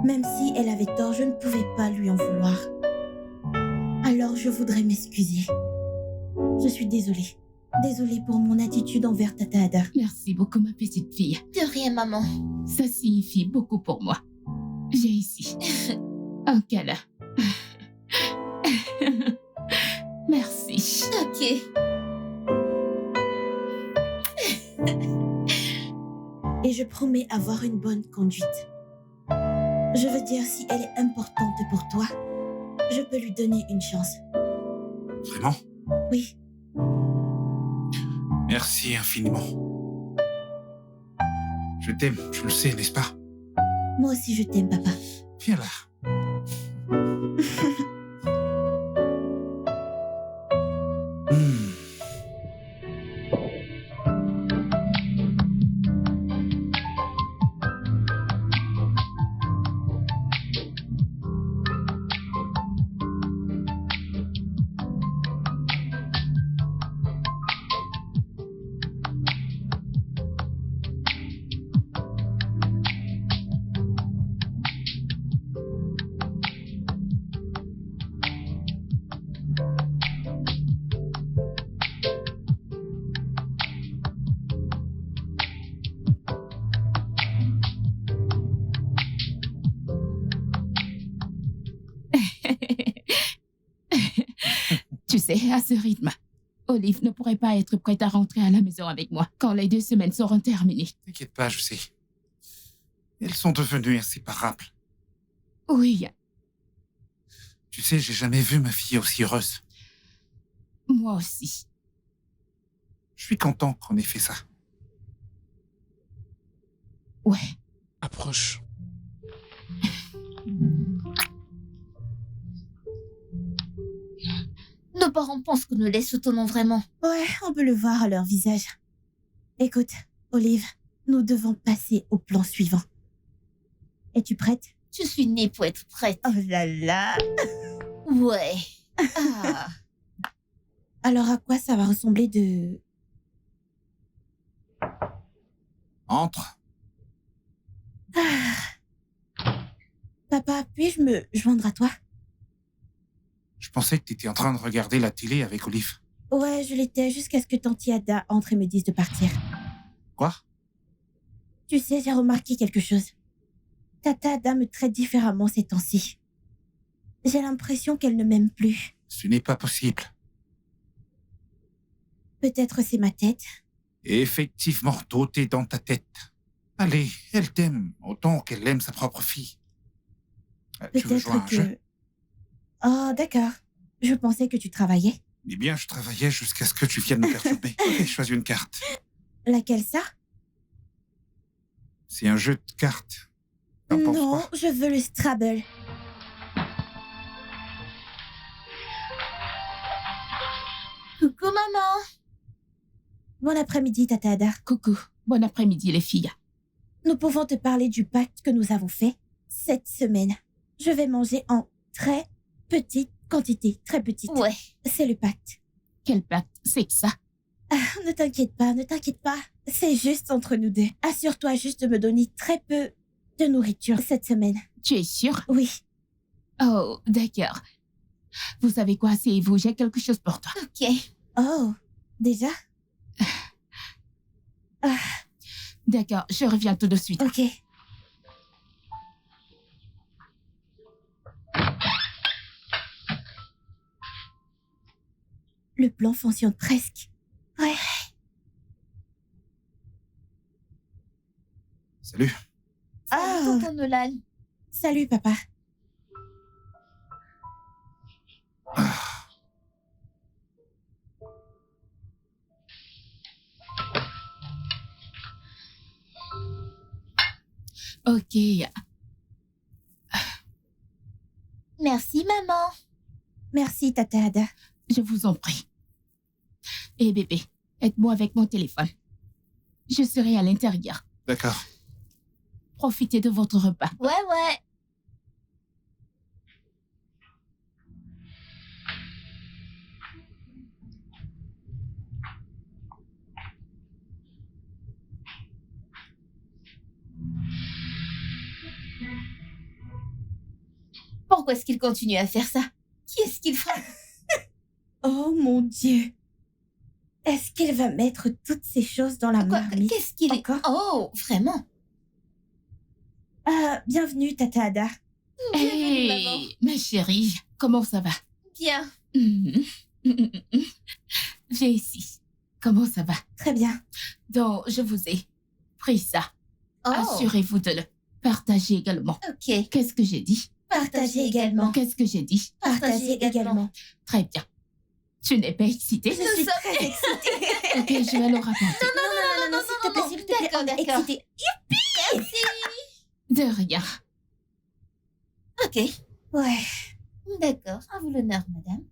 Même si elle avait tort, je ne pouvais pas lui en vouloir. Alors je voudrais m'excuser. Je suis désolée. Désolée pour mon attitude envers Tata Ada. Merci beaucoup, ma petite fille. De rien, maman. Ça signifie beaucoup pour moi. J'ai ici un câlin. Merci. Ok. Et je promets avoir une bonne conduite. Je veux dire, si elle est importante pour toi, je peux lui donner une chance. Vraiment? Oui, Merci infiniment. Je t'aime, je le sais, n'est-ce pas? moi aussi je t'aime, papa. Viens là. Hmm. Tu sais, à ce rythme, Olive ne pourrait pas être prête à rentrer à la maison avec moi quand les 2 semaines seront terminées. T'inquiète pas, je sais. Elles sont devenues inséparables. Oui, Tu sais, j'ai jamais vu ma fille aussi heureuse. moi aussi. Je suis content qu'on ait fait ça. Ouais. Approche. Nos parents pensent que nous les soutenons vraiment. Ouais, on peut le voir à leur visage. Écoute, Olive, nous devons passer au plan suivant. Es-tu prête? Je suis née pour être prête. Oh là là! Ouais. Ah. Alors à quoi ça va ressembler de... Entre. Papa, puis-je me joindre à toi? Je pensais que tu étais en train de regarder la télé avec Olive. Ouais, je l'étais jusqu'à ce que Tanti Ada entre et me dise de partir. Quoi? Tu sais, j'ai remarqué quelque chose. Tata Ada me traite différemment ces temps-ci. J'ai l'impression qu'elle ne m'aime plus. Ce n'est pas possible. Peut-être c'est ma tête. Et effectivement, tout est dans ta tête. Allez, elle t'aime autant qu'elle aime sa propre fille. Tu veux jouer à un Peut-être jeu? que... Oh, d'accord. Je pensais que tu travaillais. Eh bien, je travaillais jusqu'à ce que tu viennes me perturber. Ok, choisis une carte. Laquelle ça? C'est un jeu de cartes. T'en penses Non, quoi? je veux le Scrabble. Coucou, maman. Bon après-midi, Tata Ada. Coucou, bon après-midi les filles. Nous pouvons te parler du pacte que nous avons fait cette semaine. Je vais manger en très petite quantité, très petite. Ouais. C'est le pacte. Quel pacte c'est que ça? Ne t'inquiète pas, ne t'inquiète pas. C'est juste entre nous deux. Assure-toi juste de me donner très peu de nourriture cette semaine. Tu es sûre? Oui. Oh, d'accord. Vous savez quoi, c'est vous, j'ai quelque chose pour toi. Ok. Oh, déjà? D'accord, je reviens tout de suite. Ok. Le plan fonctionne presque. Ouais. Salut. Ah. Salut, tonton Nolan. Salut, papa. Ok, Merci, maman. Merci, Tata Ada. je vous en prie. Et bébé, aide-moi avec mon téléphone. Je serai à l'intérieur. D'accord. Profitez de votre repas. Ouais, ouais. Pourquoi est-ce qu'il continue à faire ça? Qui est-ce qu'il frappe? Oh mon Dieu. Est-ce qu'il va mettre toutes ces choses dans la Quoi? marmite? Qu'est-ce qu'il est... Encore? Oh, vraiment? Bienvenue, Tata Ada. Bienvenue, maman. Hey, ma chérie, comment ça va? Bien. Viens ici. Comment ça va? Très bien. Donc, je vous ai pris ça. Oh, Assurez-vous de le partager également. ok. Qu'est-ce que j'ai dit? Partagez également. Qu'est-ce que j'ai dit? Partagez également. Très bien. Tu n'es pas excitée? Je suis très excitée. Ok, je vais le raconter. Non, s'il te plaît, s'il te plaît. D'accord, on est d'accord. excitée. Merci. De rien. Ok. Ouais, D'accord. À vous l'honneur, madame.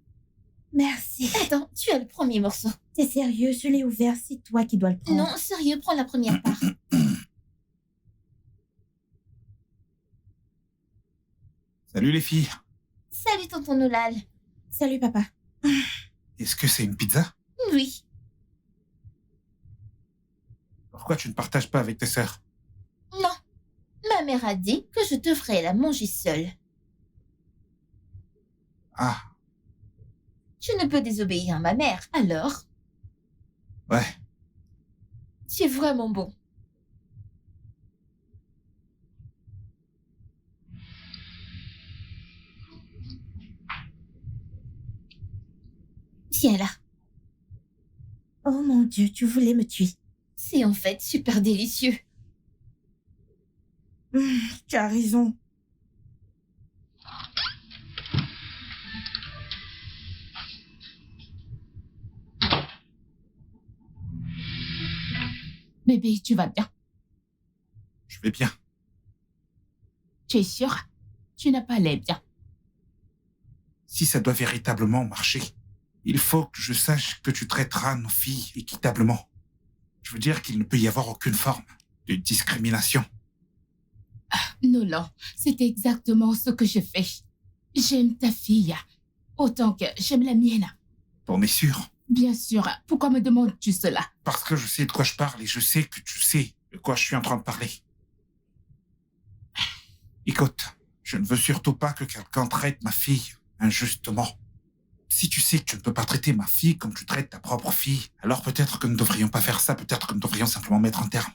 merci. Attends, tu as le premier morceau. T'es sérieux, je l'ai ouvert, c'est toi qui dois le prendre. Non, sérieux, prends la première part. Salut les filles. Salut, tonton Nolan. Salut, papa. Est-ce que c'est une pizza? Oui. Pourquoi tu ne partages pas avec tes sœurs? Non. Ma mère a dit que je devrais la manger seule. Ah, Je ne peux désobéir à ma mère, alors ouais. tu es vraiment bon. Viens là. Oh mon Dieu, tu voulais me tuer. C'est en fait super délicieux. Tu as raison. Bébé, tu vas bien? Je vais bien. Tu es sûre? Tu n'as pas l'air bien. Si ça doit véritablement marcher, il faut que je sache que tu traiteras nos filles équitablement. Je veux dire qu'il ne peut y avoir aucune forme de discrimination. Nolan, c'est exactement ce que je fais. J'aime ta fille autant que j'aime la mienne. T'en es sûr? Bien sûr, pourquoi me demandes-tu cela? Parce que je sais de quoi je parle et je sais que tu sais de quoi je suis en train de parler. Écoute, je ne veux surtout pas que quelqu'un traite ma fille injustement. si tu sais que tu ne peux pas traiter ma fille comme tu traites ta propre fille, alors peut-être que nous ne devrions pas faire ça, peut-être que nous devrions simplement mettre un terme.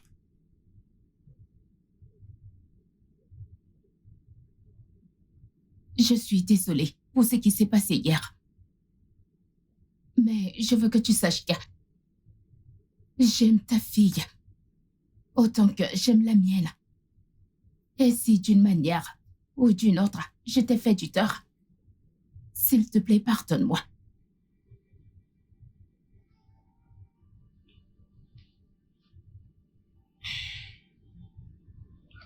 Je suis désolée pour ce qui s'est passé hier. Mais je veux que tu saches que j'aime ta fille autant que j'aime la mienne. Et si d'une manière ou d'une autre, je t'ai fait du tort, s'il te plaît, pardonne-moi.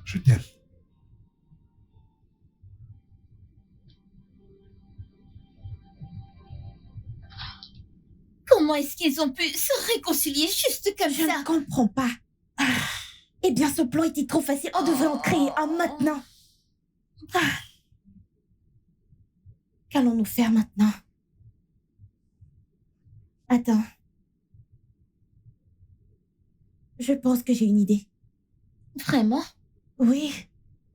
Je t'aime. Comment est-ce qu'ils ont pu se réconcilier juste comme Je ça? ne comprends pas. Eh bien, ce plan était trop facile. On devrait en créer un maintenant. Qu'allons-nous faire maintenant? Attends. Je pense que j'ai une idée. Vraiment? Oui,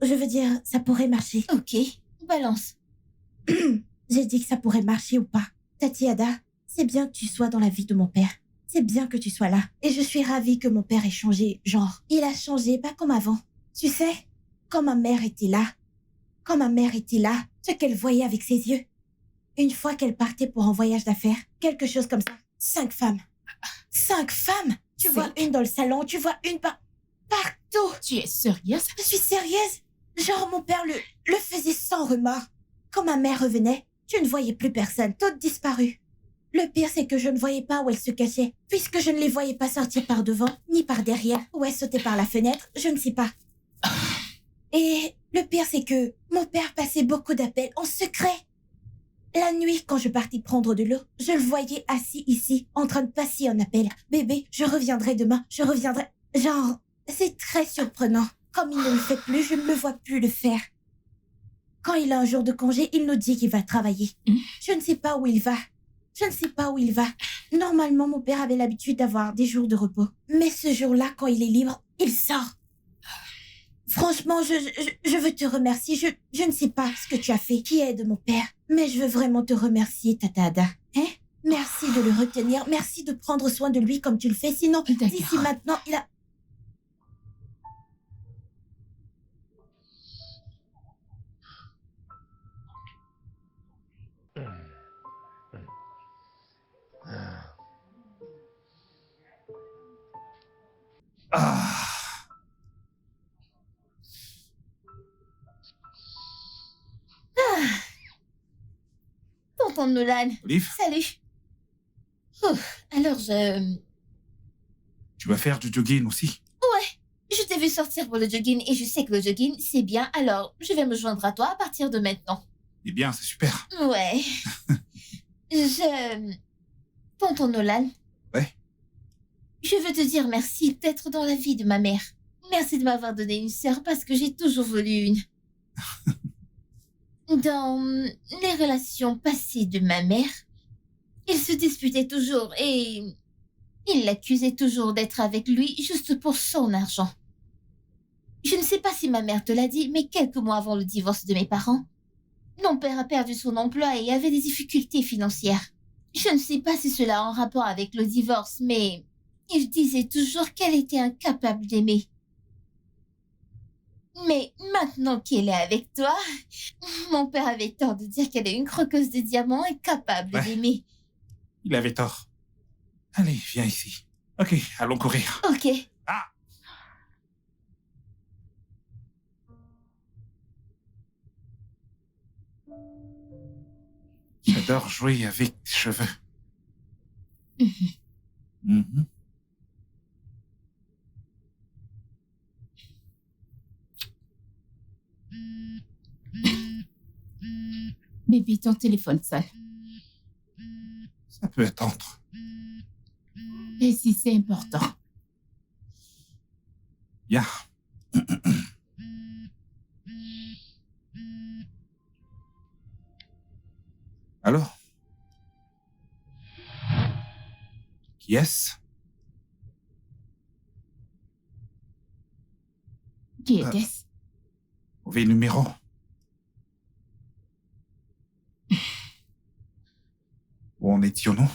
je veux dire, ça pourrait marcher. Ok, balance. J'ai dit que ça pourrait marcher ou pas. Tati Ada, c'est bien que tu sois dans la vie de mon père. C'est bien que tu sois là. Et je suis ravie que mon père ait changé. Genre, il a changé, pas comme avant. Tu sais, quand ma mère était là, ce qu'elle voyait avec ses yeux. Une fois qu'elle partait pour un voyage d'affaires, quelque chose comme ça. 5 femmes. 5 femmes! Tu vois une dans le salon, tu vois une partout. Tu es sérieuse? Je suis sérieuse. Genre, mon père le faisait sans remords. Quand ma mère revenait, tu ne voyais plus personne, toutes disparues. Le pire, c'est que je ne voyais pas où elles se cachaient, puisque je ne les voyais pas sortir par devant, ni par derrière, ou elles sautaient par la fenêtre, je ne sais pas. Et le pire, c'est que mon père passait beaucoup d'appels en secret. La nuit, quand je partais prendre de l'eau, je le voyais assis ici, en train de passer un appel. Bébé, je reviendrai demain, je reviendrai. Genre, c'est très surprenant. Comme il ne le fait plus, je ne le vois plus le faire. Quand il a un jour de congé, il nous dit qu'il va travailler. Je ne sais pas où il va. Normalement, mon père avait l'habitude d'avoir des jours de repos. Mais ce jour-là, quand il est libre, il sort. Franchement, je veux te remercier. Je ne sais pas ce que tu as fait qui aide mon père. Mais je veux vraiment te remercier, Tata Ada. Hein? Merci de le retenir. Merci de prendre soin de lui comme tu le fais. Sinon, d'ici maintenant, il a... Ah, Tonton Nolan. Olive, Salut. Alors, tu vas faire du jogging aussi? je t'ai vu sortir pour le jogging et je sais que le jogging, c'est bien. Alors, je vais me joindre à toi à partir de maintenant. Eh bien, c'est super. Ouais. Tonton Nolan. Ouais. Je veux te dire merci d'être dans la vie de ma mère. Merci de m'avoir donné une sœur parce que j'ai toujours voulu une. Dans les relations passées de ma mère, il se disputait toujours et il l'accusait toujours d'être avec lui juste pour son argent. Je ne sais pas si ma mère te l'a dit, mais quelques mois avant le divorce de mes parents, mon père a perdu son emploi et avait des difficultés financières. Je ne sais pas si cela a un rapport avec le divorce, mais il disait toujours qu'elle était incapable d'aimer. Mais maintenant qu'elle est avec toi, mon père avait tort de dire qu'elle est une croqueuse de diamants incapable d'aimer. Il avait tort. Allez, viens ici. Ok, allons courir. Ok. Ah! J'adore jouer avec tes cheveux. Mhm. Bébé, ton téléphone sonne. Ça peut attendre. Et si c'est important? Bien. Alors? Qui est-ce? Qui était-ce? Mauvais numéro. Où en étions-nous?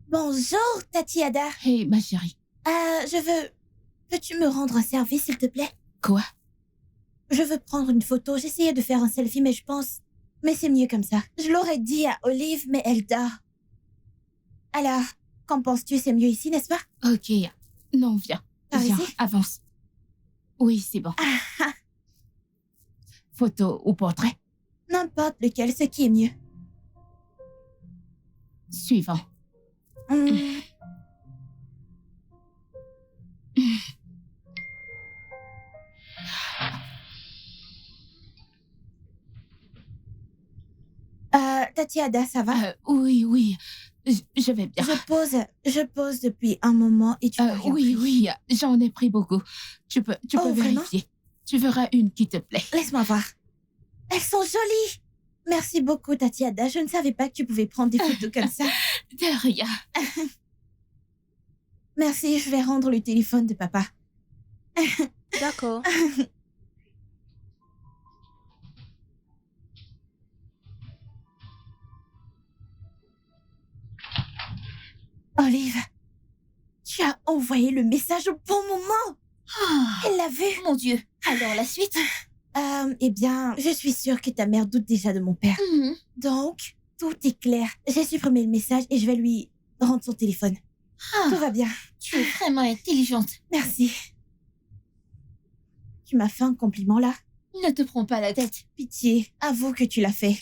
Bonjour, Tatiada. Hé, ma chérie. Je veux... Peux-tu me rendre un service, s'il te plaît? Quoi? Je veux prendre une photo. J'essayais de faire un selfie, mais je pense... Mais c'est mieux comme ça. Je l'aurais dit à Olive, mais elle dort. Alors, qu'en penses-tu? C'est mieux ici, n'est-ce pas? Ok. Non, viens. Par Viens, ici? avance. Oui, c'est bon. Photo ou portrait? N'importe lequel, ce qui est mieux. Suivant. Hmm. Tatiada, ça va? Oui. Je vais bien. Je pose depuis un moment et tu m'as rien Oui, pris. oui, j'en ai pris beaucoup. Tu peux Oh, vraiment? vérifier. Tu verras une qui te plaît. Laisse-moi voir. Elles sont jolies. Merci beaucoup, Tatiada. Je ne savais pas que tu pouvais prendre des photos comme ça. De rien. Merci, je vais rendre le téléphone de papa. D'accord. Olive, tu as envoyé le message au bon moment. Elle l'a vu. Mon Dieu. Alors, la suite? Eh bien, je suis sûre que ta mère doute déjà de mon père. Mhm. Donc, tout est clair. J'ai supprimé le message et je vais lui rendre son téléphone. Ah, Tout va bien. tu es vraiment intelligente. Merci. Tu m'as fait un compliment là? Ne te prends pas la tête. Pitié, avoue que tu l'as fait.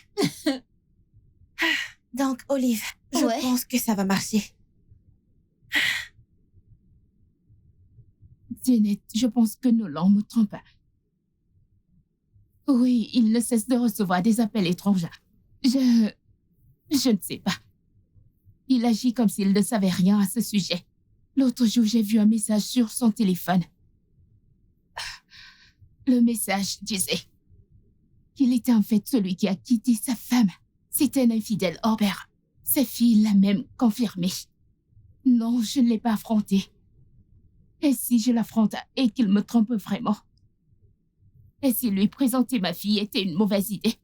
Donc, Olive, je Ouais. pense que ça va marcher. Janet, je pense que Nolan me trompe. Oui, il ne cesse de recevoir des appels étranges. Je ne sais pas. Il agit comme s'il ne savait rien à ce sujet. L'autre jour, j'ai vu un message sur son téléphone. Le message disait qu'il était en fait celui qui a quitté sa femme. C'était un infidèle hors pair. Sa fille l'a même confirmé. Non, je ne l'ai pas affronté. Et si je l'affronte et qu'il me trompe vraiment? Et si lui présenter ma fille était une mauvaise idée?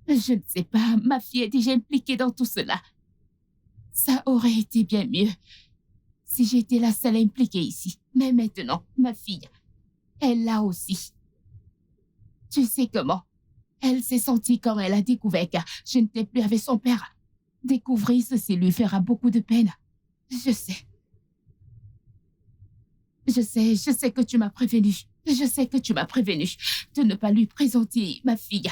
Je ne sais pas, ma fille est déjà impliquée dans tout cela. Ça aurait été bien mieux si j'étais la seule impliquée ici. Mais maintenant, ma fille, elle l'a aussi. Tu sais comment? Elle s'est sentie quand elle a découvert que je n'étais plus avec son père. Découvrir ceci lui fera beaucoup de peine. Je sais. Je sais que tu m'as prévenu. Je sais que tu m'as prévenu de ne pas lui présenter ma fille.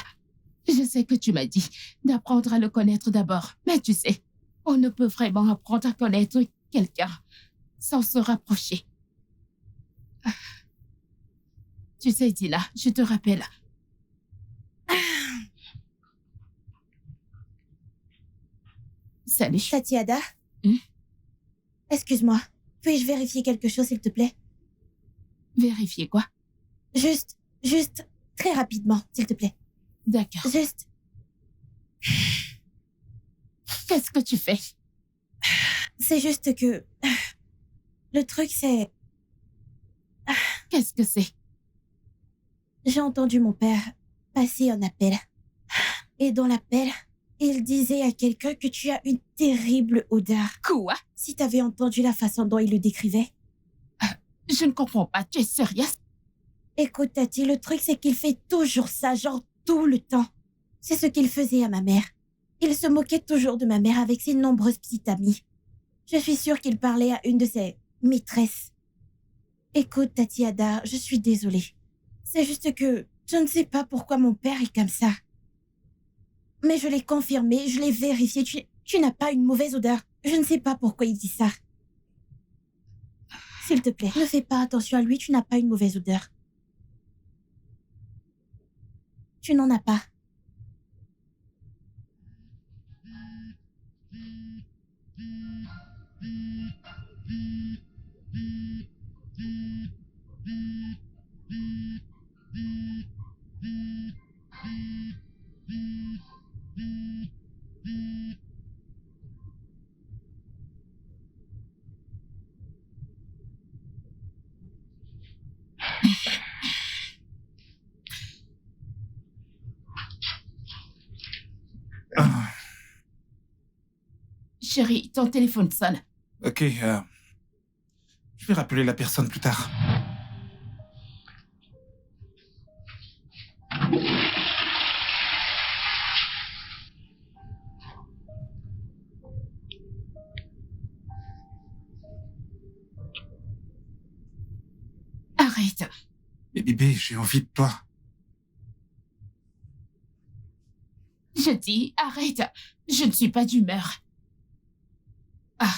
Je sais que tu m'as dit d'apprendre à le connaître d'abord. Mais tu sais, on ne peut vraiment apprendre à connaître quelqu'un sans se rapprocher. Tu sais, Dina, je te rappelle. Salut. Tatiada? Excuse-moi. Puis-je vérifier quelque chose, s'il te plaît? Vérifier quoi? Juste, très rapidement, s'il te plaît. D'accord. Juste, Qu'est-ce que tu fais? c'est juste que... Le truc, c'est... Qu'est-ce que c'est? J'ai entendu mon père passer un appel. Et dans l'appel, il disait à quelqu'un que tu as une terrible odeur. Quoi? Si t'avais entendu la façon dont il le décrivait. Je ne comprends pas. Tu es sérieuse? Écoute, Tati, le truc, c'est qu'il fait toujours ça, genre tout le temps. C'est ce qu'il faisait à ma mère. Il se moquait toujours de ma mère avec ses nombreuses petites amies. Je suis sûre qu'il parlait à une de ses maîtresses. Écoute, Tatiada, je suis désolée. C'est juste que je ne sais pas pourquoi mon père est comme ça. Mais je l'ai confirmé, je l'ai vérifié. Tu n'as pas une mauvaise odeur. Je ne sais pas pourquoi il dit ça. S'il te plaît, ne fais pas attention à lui, tu n'as pas une mauvaise odeur. Tu n'en as pas. Chérie, ton téléphone sonne. Ok, je vais rappeler la personne plus tard. Arrête. Mais bébé, j'ai envie de toi. Je dis, arrête. Je ne suis pas d'humeur. Ah,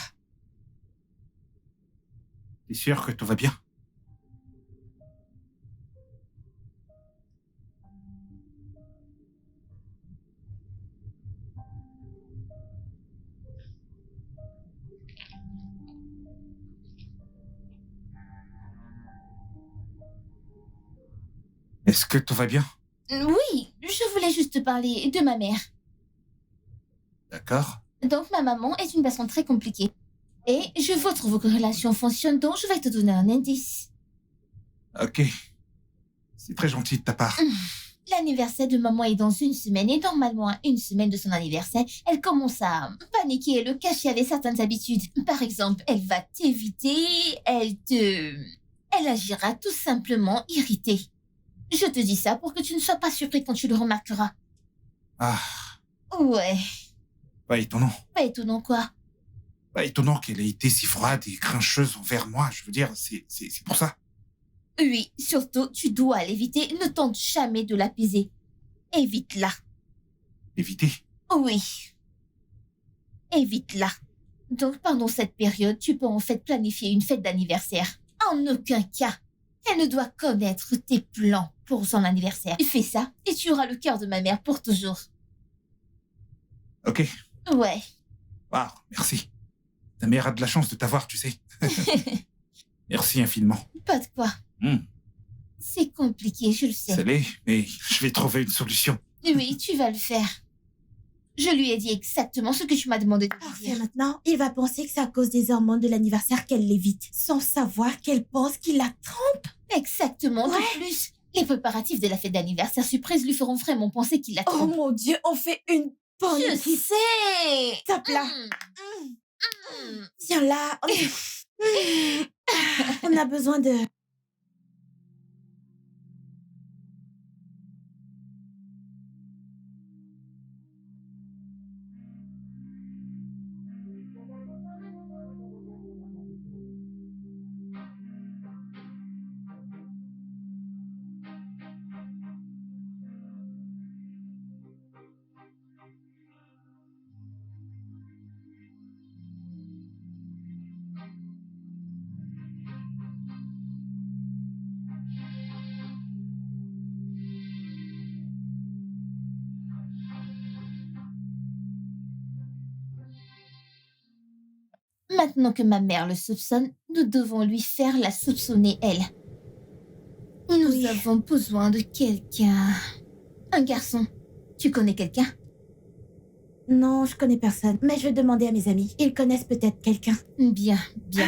T'es sûr que tout va bien? Est-ce que tout va bien? Oui, je voulais juste te parler de ma mère. D'accord. Donc, ma maman est une personne très compliquée. Et je veux que vos relations fonctionnent, donc je vais te donner un indice. Ok. C'est très gentil de ta part. L'anniversaire de maman est dans 1 semaine et normalement à 1 semaine de son anniversaire, elle commence à paniquer et le cacher avec certaines habitudes. Par exemple, elle va t'éviter, elle agira tout simplement irritée. Je te dis ça pour que tu ne sois pas surpris quand tu le remarqueras. Ah, Ouais, pas étonnant. pas étonnant quoi. Pas étonnant qu'elle ait été si froide et grincheuse envers moi. Je veux dire, c'est pour ça. Oui, surtout, tu dois l'éviter, ne tente jamais de l'apaiser. Évite-la. Éviter. Oui. Évite-la. Donc, pendant cette période, tu peux en fait planifier une fête d'anniversaire. En aucun cas, elle ne doit connaître tes plans pour son anniversaire. Fais ça et tu auras le cœur de ma mère pour toujours. Ok. Ouais. Waouh, merci. Ta mère a de la chance de t'avoir, tu sais. Merci infiniment. Pas de quoi. C'est compliqué, je le sais. Ça l'est, mais je vais trouver une solution. Oui, tu vas le faire. Je lui ai dit exactement ce que tu m'as demandé de lui Parfait, dire. maintenant, il va penser que c'est à cause des hormones de l'anniversaire qu'elle l'évite, sans savoir qu'elle pense qu'il la trompe. Exactement. Ouais. De plus, les préparatifs de la fête d'anniversaire surprise lui feront vraiment penser qu'il la Oh trompe. mon Dieu, on fait une bonne Je équipe. sais. Tape là. Tiens là, on a besoin de... Maintenant que ma mère le soupçonne, nous devons lui faire la soupçonner elle. Nous Oui. avons besoin de quelqu'un. Un garçon. Tu connais quelqu'un? Non, je connais personne, mais je vais demander à mes amis. Ils connaissent peut-être quelqu'un. Bien, bien.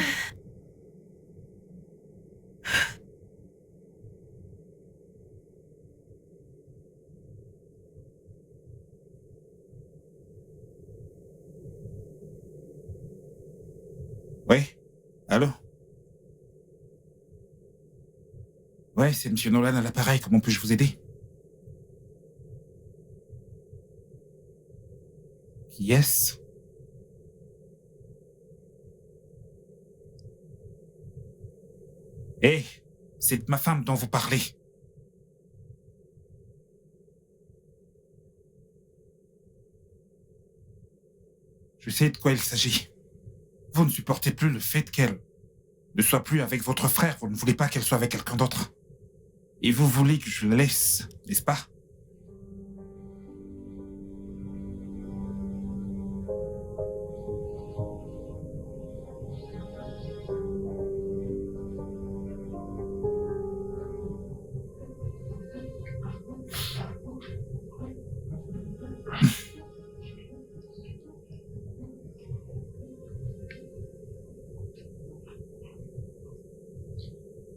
Oui. Allô? Ouais, c'est Monsieur Nolan à l'appareil. Comment puis-je vous aider? Qui est-ce? Hé, c'est de ma femme dont vous parlez. Je sais de quoi il s'agit. Vous ne supportez plus le fait qu'elle ne soit plus avec votre frère. Vous ne voulez pas qu'elle soit avec quelqu'un d'autre. Et vous voulez que je la laisse, n'est-ce pas?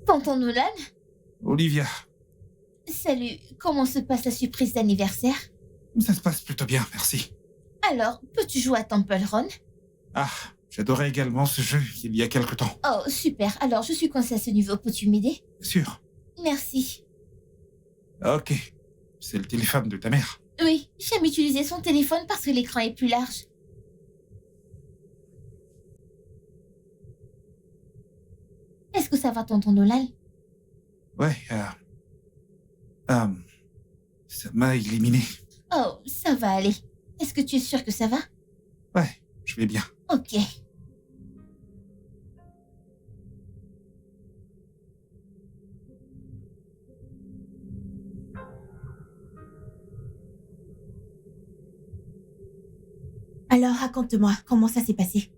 Tonton Nolan? Olivia, Salut, comment se passe la surprise d'anniversaire? ça se passe plutôt bien, merci. Alors, peux-tu jouer à Temple Run? Ah, j'adorais également ce jeu il y a quelque temps. Oh, super. Alors, je suis coincée à ce niveau. Peux-tu m'aider? Bien sûr. Merci. Ok. C'est le téléphone de ta mère. Oui, j'aime utiliser son téléphone parce que l'écran est plus large. Est-ce que ça va, tonton Nolan? Ouais, ça m'a éliminé. Oh, ça va aller. Est-ce que tu es sûr que ça va? Ouais, je vais bien. Ok. Alors, raconte-moi, comment ça s'est passé?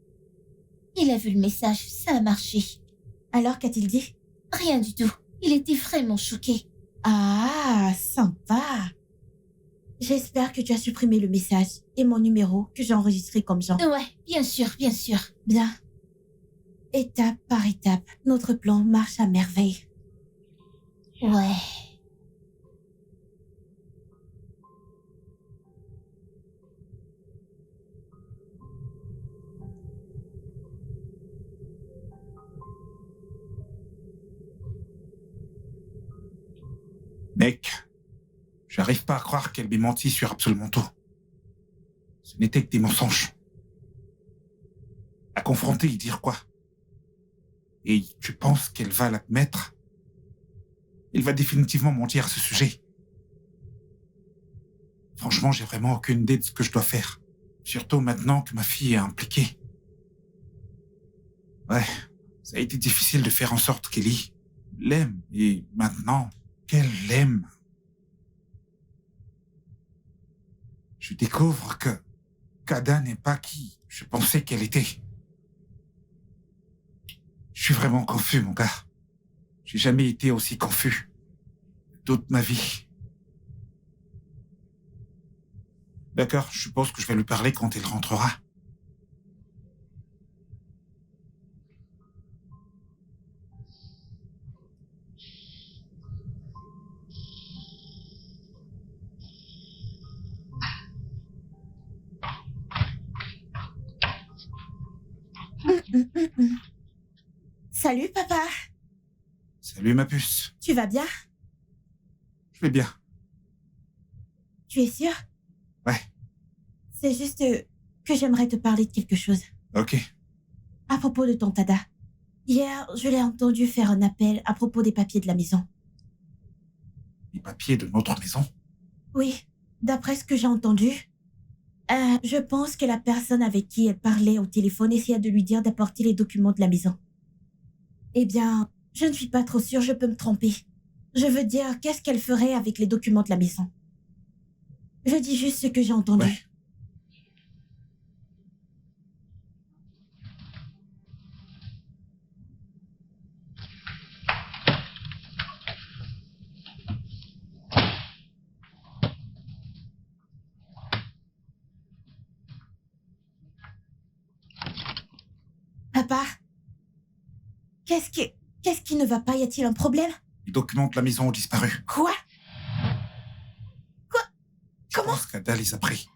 Il a vu le message, ça a marché. Alors, qu'a-t-il dit? Rien du tout. Il était vraiment choqué. Ah, sympa. J'espère que tu as supprimé le message et mon numéro que j'ai enregistré comme Jean. Ouais, bien sûr, bien sûr. Bien. Étape par étape, notre plan marche à merveille. Ouais. Mec, j'arrive pas à croire qu'elle m'ait menti sur absolument tout. Ce n'était que des mensonges. À confronter et dire quoi? Et tu penses qu'elle va l'admettre? Elle va définitivement mentir à ce sujet. Franchement, j'ai vraiment aucune idée de ce que je dois faire. Surtout maintenant que ma fille est impliquée. Ouais, ça a été difficile de faire en sorte qu'Ellie l'aime. Et maintenant qu'elle l'aime, je découvre que Kada n'est pas qui je pensais qu'elle était. Je suis vraiment confus, mon gars. J'ai jamais été aussi confus. Toute ma vie. D'accord, je suppose que je vais lui parler quand elle rentrera. Salut, papa. Salut, ma puce. Tu vas bien? Je vais bien. Tu es sûr? Ouais. C'est juste que j'aimerais te parler de quelque chose. Ok. À propos de ton Tada. Hier, je l'ai entendu faire un appel à propos des papiers de la maison. Les papiers de notre maison? Oui, d'après ce que j'ai entendu, je pense que la personne avec qui elle parlait au téléphone essayait de lui dire d'apporter les documents de la maison. Eh bien, je ne suis pas trop sûre, je peux me tromper. Je veux dire, qu'est-ce qu'elle ferait avec les documents de la maison? Je dis juste ce que j'ai entendu. Ouais. Papa, qu'est-ce qui ne va pas? Y a-t-il un problème? Les documents de la maison ont disparu. Quoi? Je Comment? pense qu'Ada les a pris.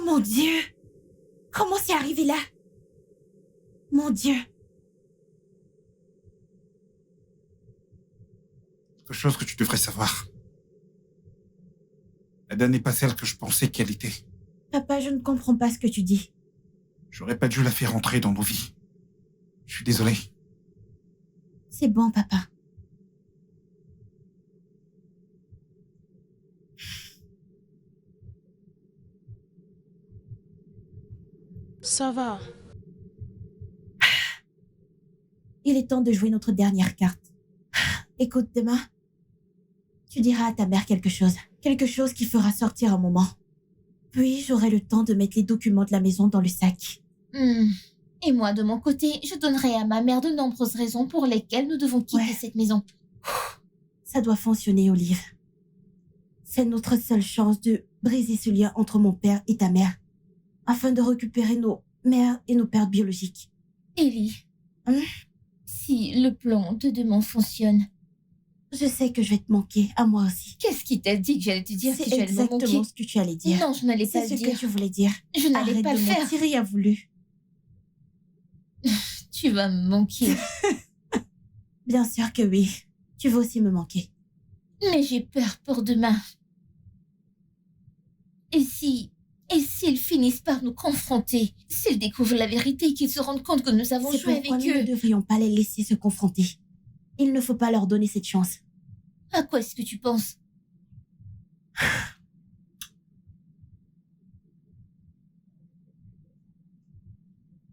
Mon Dieu! Comment c'est arrivé là? Mon Dieu! Quelque chose que tu devrais savoir. Ada n'est pas celle que je pensais qu'elle était. Papa, je ne comprends pas ce que tu dis. J'aurais pas dû la faire entrer dans nos vies. Je suis désolé. C'est bon, papa. Ça va. Il est temps de jouer notre dernière carte. Écoute, demain, tu diras à ta mère quelque chose. Quelque chose qui fera sortir un moment. Puis, j'aurai le temps de mettre les documents de la maison dans le sac. Et moi, de mon côté, je donnerai à ma mère de nombreuses raisons pour lesquelles nous devons quitter cette maison. Ça doit fonctionner, Olive. C'est notre seule chance de briser ce lien entre mon père et ta mère, afin de récupérer nos mères et nos pères biologiques. Ellie, si le plan de demain fonctionne, Je sais que je vais te manquer, à moi aussi. qu'est-ce qui t'a dit que j'allais te dire que C'est tu allais me exactement manquer? ce que tu allais dire. Non, je n'allais pas C'est le ce dire. que tu voulais dire. Je n'allais Arrête pas de le faire. mentir, il a voulu. Tu vas me manquer. Bien sûr que oui. Tu vas aussi me manquer. Mais j'ai peur pour demain. Et s'ils finissent par nous confronter, s'ils découvrent la vérité, qu'ils se rendent compte que nous avons C'est joué avec pourquoi nous ne eux, devrions pas les laisser se confronter. Il ne faut pas leur donner cette chance. à quoi est-ce que tu penses?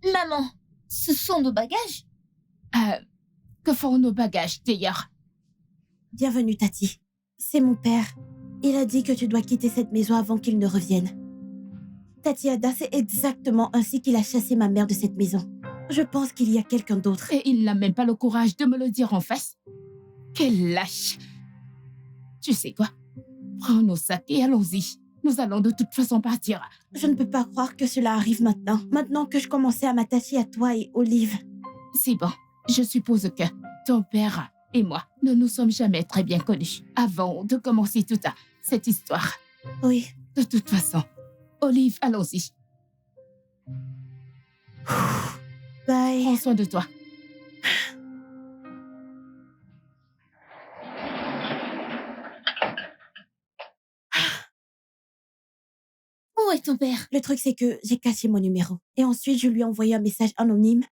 Maman, ce sont nos bagages? Que font nos bagages d'ailleurs? Bienvenue, Tati. C'est mon père. Il a dit que tu dois quitter cette maison avant qu'il ne revienne. Tati Ada, c'est exactement ainsi qu'il a chassé ma mère de cette maison. Je pense qu'il y a quelqu'un d'autre. Et il n'a même pas le courage de me le dire en face. Quel lâche! Tu sais quoi? Prends nos sacs et allons-y. Nous allons de toute façon partir. Je ne peux pas croire que cela arrive maintenant. Maintenant que je commençais à m'attacher à toi et Olive. C'est bon. Je suppose que ton père et moi ne nous sommes jamais très bien connus avant de commencer toute cette histoire. Oui. De toute façon, Olive, allons-y. Bye. Prends soin de toi. Où est ton père? Le truc, c'est que j'ai caché mon numéro. Et ensuite, je lui ai envoyé un message anonyme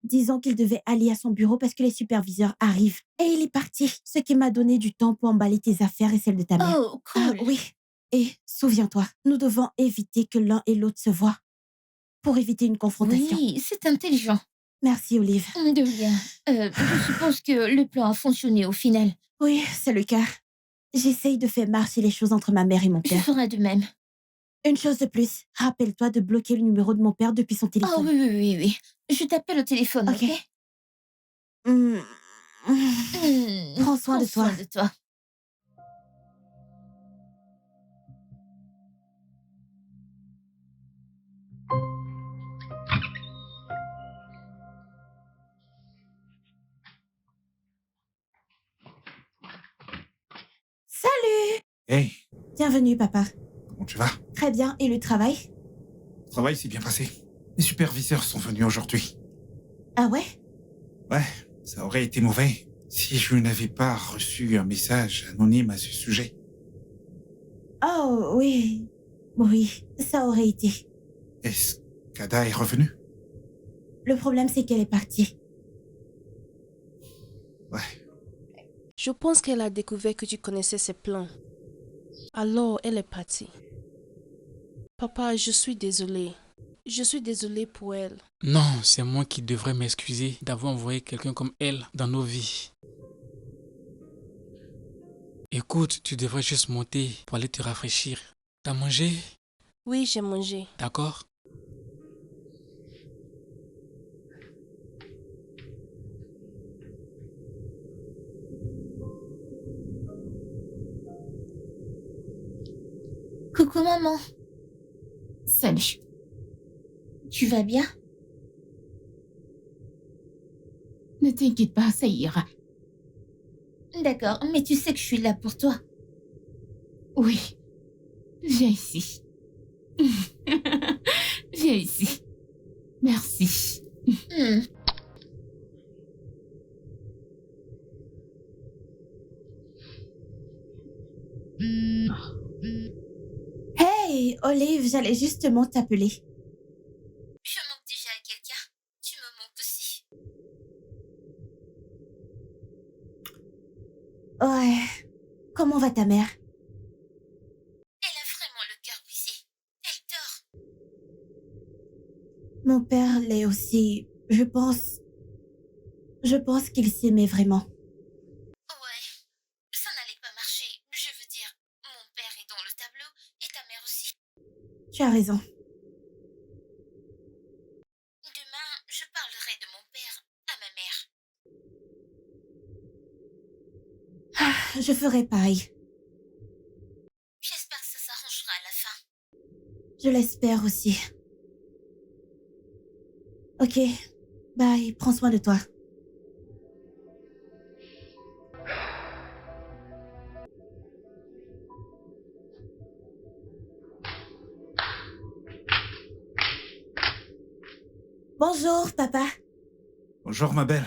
disant qu'il devait aller à son bureau parce que les superviseurs arrivent. Et il est parti. Ce qui m'a donné du temps pour emballer tes affaires et celles de ta mère. Oh, cool. Oui. Et souviens-toi, nous devons éviter que l'un et l'autre se voient pour éviter une confrontation. Oui, c'est intelligent. Merci, Olive. De rien. Je suppose que le plan a fonctionné au final. Oui, c'est le cas. J'essaye de faire marcher les choses entre ma mère et mon Je père. ferai de même. Une chose de plus, rappelle-toi de bloquer le numéro de mon père depuis son Oh téléphone. oui. Je t'appelle au téléphone, ok? Hmm. Prends soin de toi. Soin de toi. Salut! Hey, Bienvenue, papa. comment tu vas? Très bien, et le travail? Le travail s'est bien passé. Les superviseurs sont venus aujourd'hui. Ah ouais? Ouais, ça aurait été mauvais si je n'avais pas reçu un message anonyme à ce sujet. Oh, oui. Oui, ça aurait été. Est-ce qu'Ada est revenue? Le problème, c'est qu'elle est partie. Ouais. Je pense qu'elle a découvert que tu connaissais ses plans. Alors, elle est partie. Papa, je suis désolée. Je suis désolée pour elle. Non, c'est moi qui devrais m'excuser d'avoir envoyé quelqu'un comme elle dans nos vies. Écoute, tu devrais juste monter pour aller te rafraîchir. T'as mangé? Oui, j'ai mangé. D'accord? Coucou maman, Salut. tu vas bien? Ne t'inquiète pas, ça ira. D'accord, mais tu sais que je suis là pour toi. Oui. Viens ici. Viens ici. Merci. Hmm. Hey, Olive, j'allais justement t'appeler. Je manque déjà à quelqu'un. Tu me manques aussi. Ouais. Comment va ta mère? Elle a vraiment le cœur brisé. Elle dort. Mon père l'est aussi. Je pense qu'il s'aimait vraiment. Ouais. Ça n'allait pas marcher. Je veux dire, mon père est dans le tableau et ta mère aussi. Tu as raison. Demain, je parlerai de mon père à ma mère. Je ferai pareil. J'espère que ça s'arrangera à la fin. Je l'espère aussi. Ok. Bye. Prends soin de toi. Bonjour, papa. Bonjour, ma belle.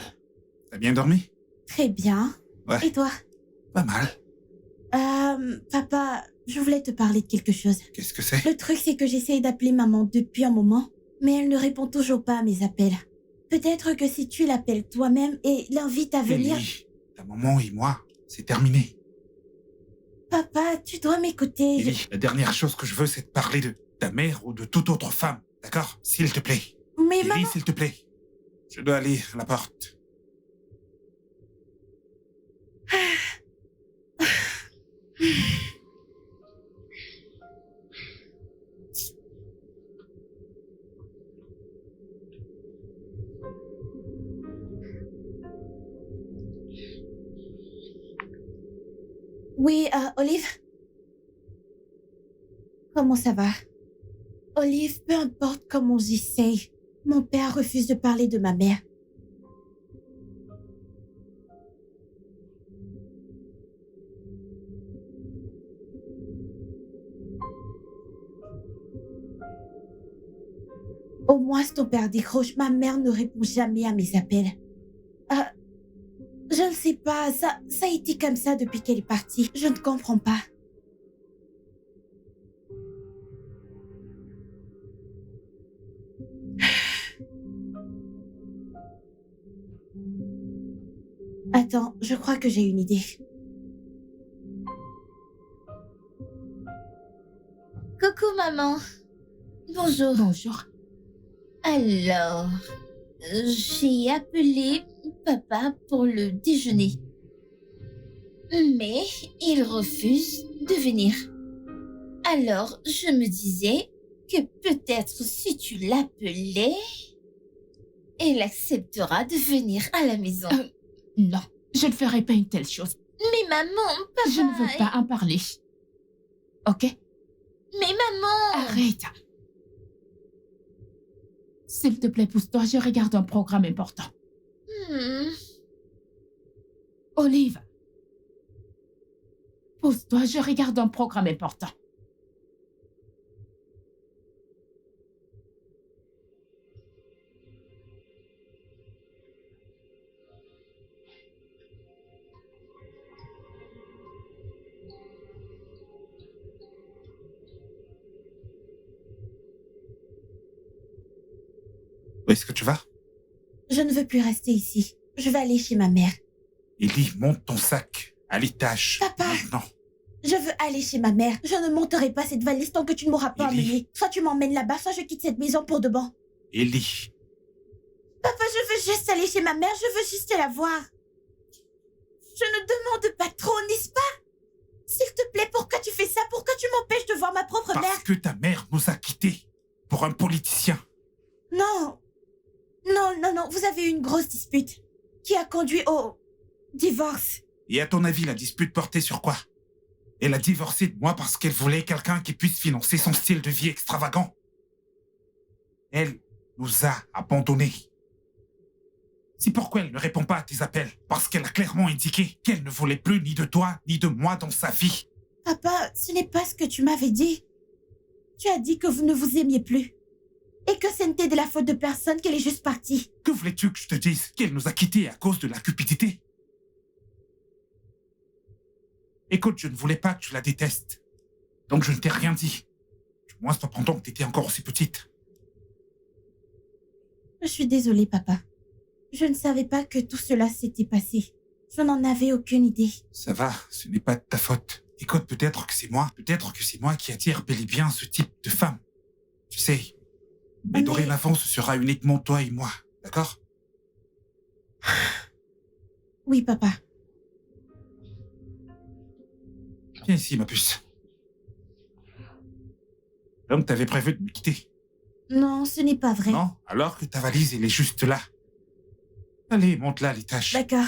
T'as bien dormi? Très bien. Ouais, Et toi? pas mal. Papa, je voulais te parler de quelque chose. Qu'est-ce que c'est? Le truc, c'est que j'essaye d'appeler maman depuis un moment, mais elle ne répond toujours pas à mes appels. Peut-être que si tu l'appelles toi-même et l'invites à venir... Ellie, ta maman et moi, c'est terminé. Papa, tu dois m'écouter. Ellie, la dernière chose que je veux, c'est de parler de ta mère ou de toute autre femme. D'accord? S'il te plaît. Mais Ellie, maman... s'il te plaît. Je dois aller à la porte. Oui, Olive? Comment ça va? Olive, peu importe comment j'essaye, mon père refuse de parler de ma mère. Au moins, si ton père décroche, ma mère ne répond jamais à mes appels. Je ne sais pas, ça a été comme ça depuis qu'elle est partie. Je ne comprends pas. Attends, je crois que j'ai une idée. Coucou maman. Bonjour. Bonjour. Alors, j'ai appelé papa pour le déjeuner. Mais il refuse de venir. Alors, je me disais que peut-être si tu l'appelais, elle acceptera de venir à la maison. Non, je ne ferai pas une telle chose. Mais maman, papa... Je ne veux pas en parler. Ok? Mais maman... Arrête. S'il te plaît, pousse-toi, je regarde un programme important. Olive. Pousse-toi, je regarde un programme important. Où est-ce que tu vas? Je ne veux plus rester ici. Je vais aller chez ma mère. Ellie, monte ton sac à l'étage. Papa. Maintenant. Je veux aller chez ma mère. Je ne monterai pas cette valise tant que tu ne m'auras pas Ellie. emmenée. Soit tu m'emmènes là-bas, soit je quitte cette maison pour de bon. Ellie. Papa, je veux juste aller chez ma mère. Je veux juste la voir. Je ne demande pas trop, n'est-ce pas? S'il te plaît, pourquoi tu fais ça? Pourquoi tu m'empêches de voir ma propre mère? Parce que ta mère nous a quittés pour un politicien. Non. Non, vous avez eu une grosse dispute qui a conduit au divorce. Et à ton avis, la dispute portait sur quoi? Elle a divorcé de moi parce qu'elle voulait quelqu'un qui puisse financer son style de vie extravagant. Elle nous a abandonnés. C'est pourquoi elle ne répond pas à tes appels. Parce qu'elle a clairement indiqué qu'elle ne voulait plus ni de toi, ni de moi dans sa vie. Papa, ce n'est pas ce que tu m'avais dit. Tu as dit que vous ne vous aimiez plus. Et que ce n'était de la faute de personne, qu'elle est juste partie. Que voulais-tu que je te dise? Qu'elle nous a quittés à cause de la cupidité? Écoute, je ne voulais pas que tu la détestes. Donc je ne t'ai rien dit. Du moins, pas pendant que tu étais encore aussi petite. Je suis désolée, papa. Je ne savais pas que tout cela s'était passé. Je n'en avais aucune idée. Ça va, ce n'est pas de ta faute. Écoute, peut-être que c'est moi. Peut-être que c'est moi qui attire bel et bien ce type de femme. Tu sais. Mais dorénavant, ce sera uniquement toi et moi. D'accord? Oui, papa. Viens ici, ma puce. Donc, t'avais prévu de me quitter? Non, ce n'est pas vrai. Non? Alors que ta valise, elle est juste là. Allez, monte-la à l'étage. D'accord.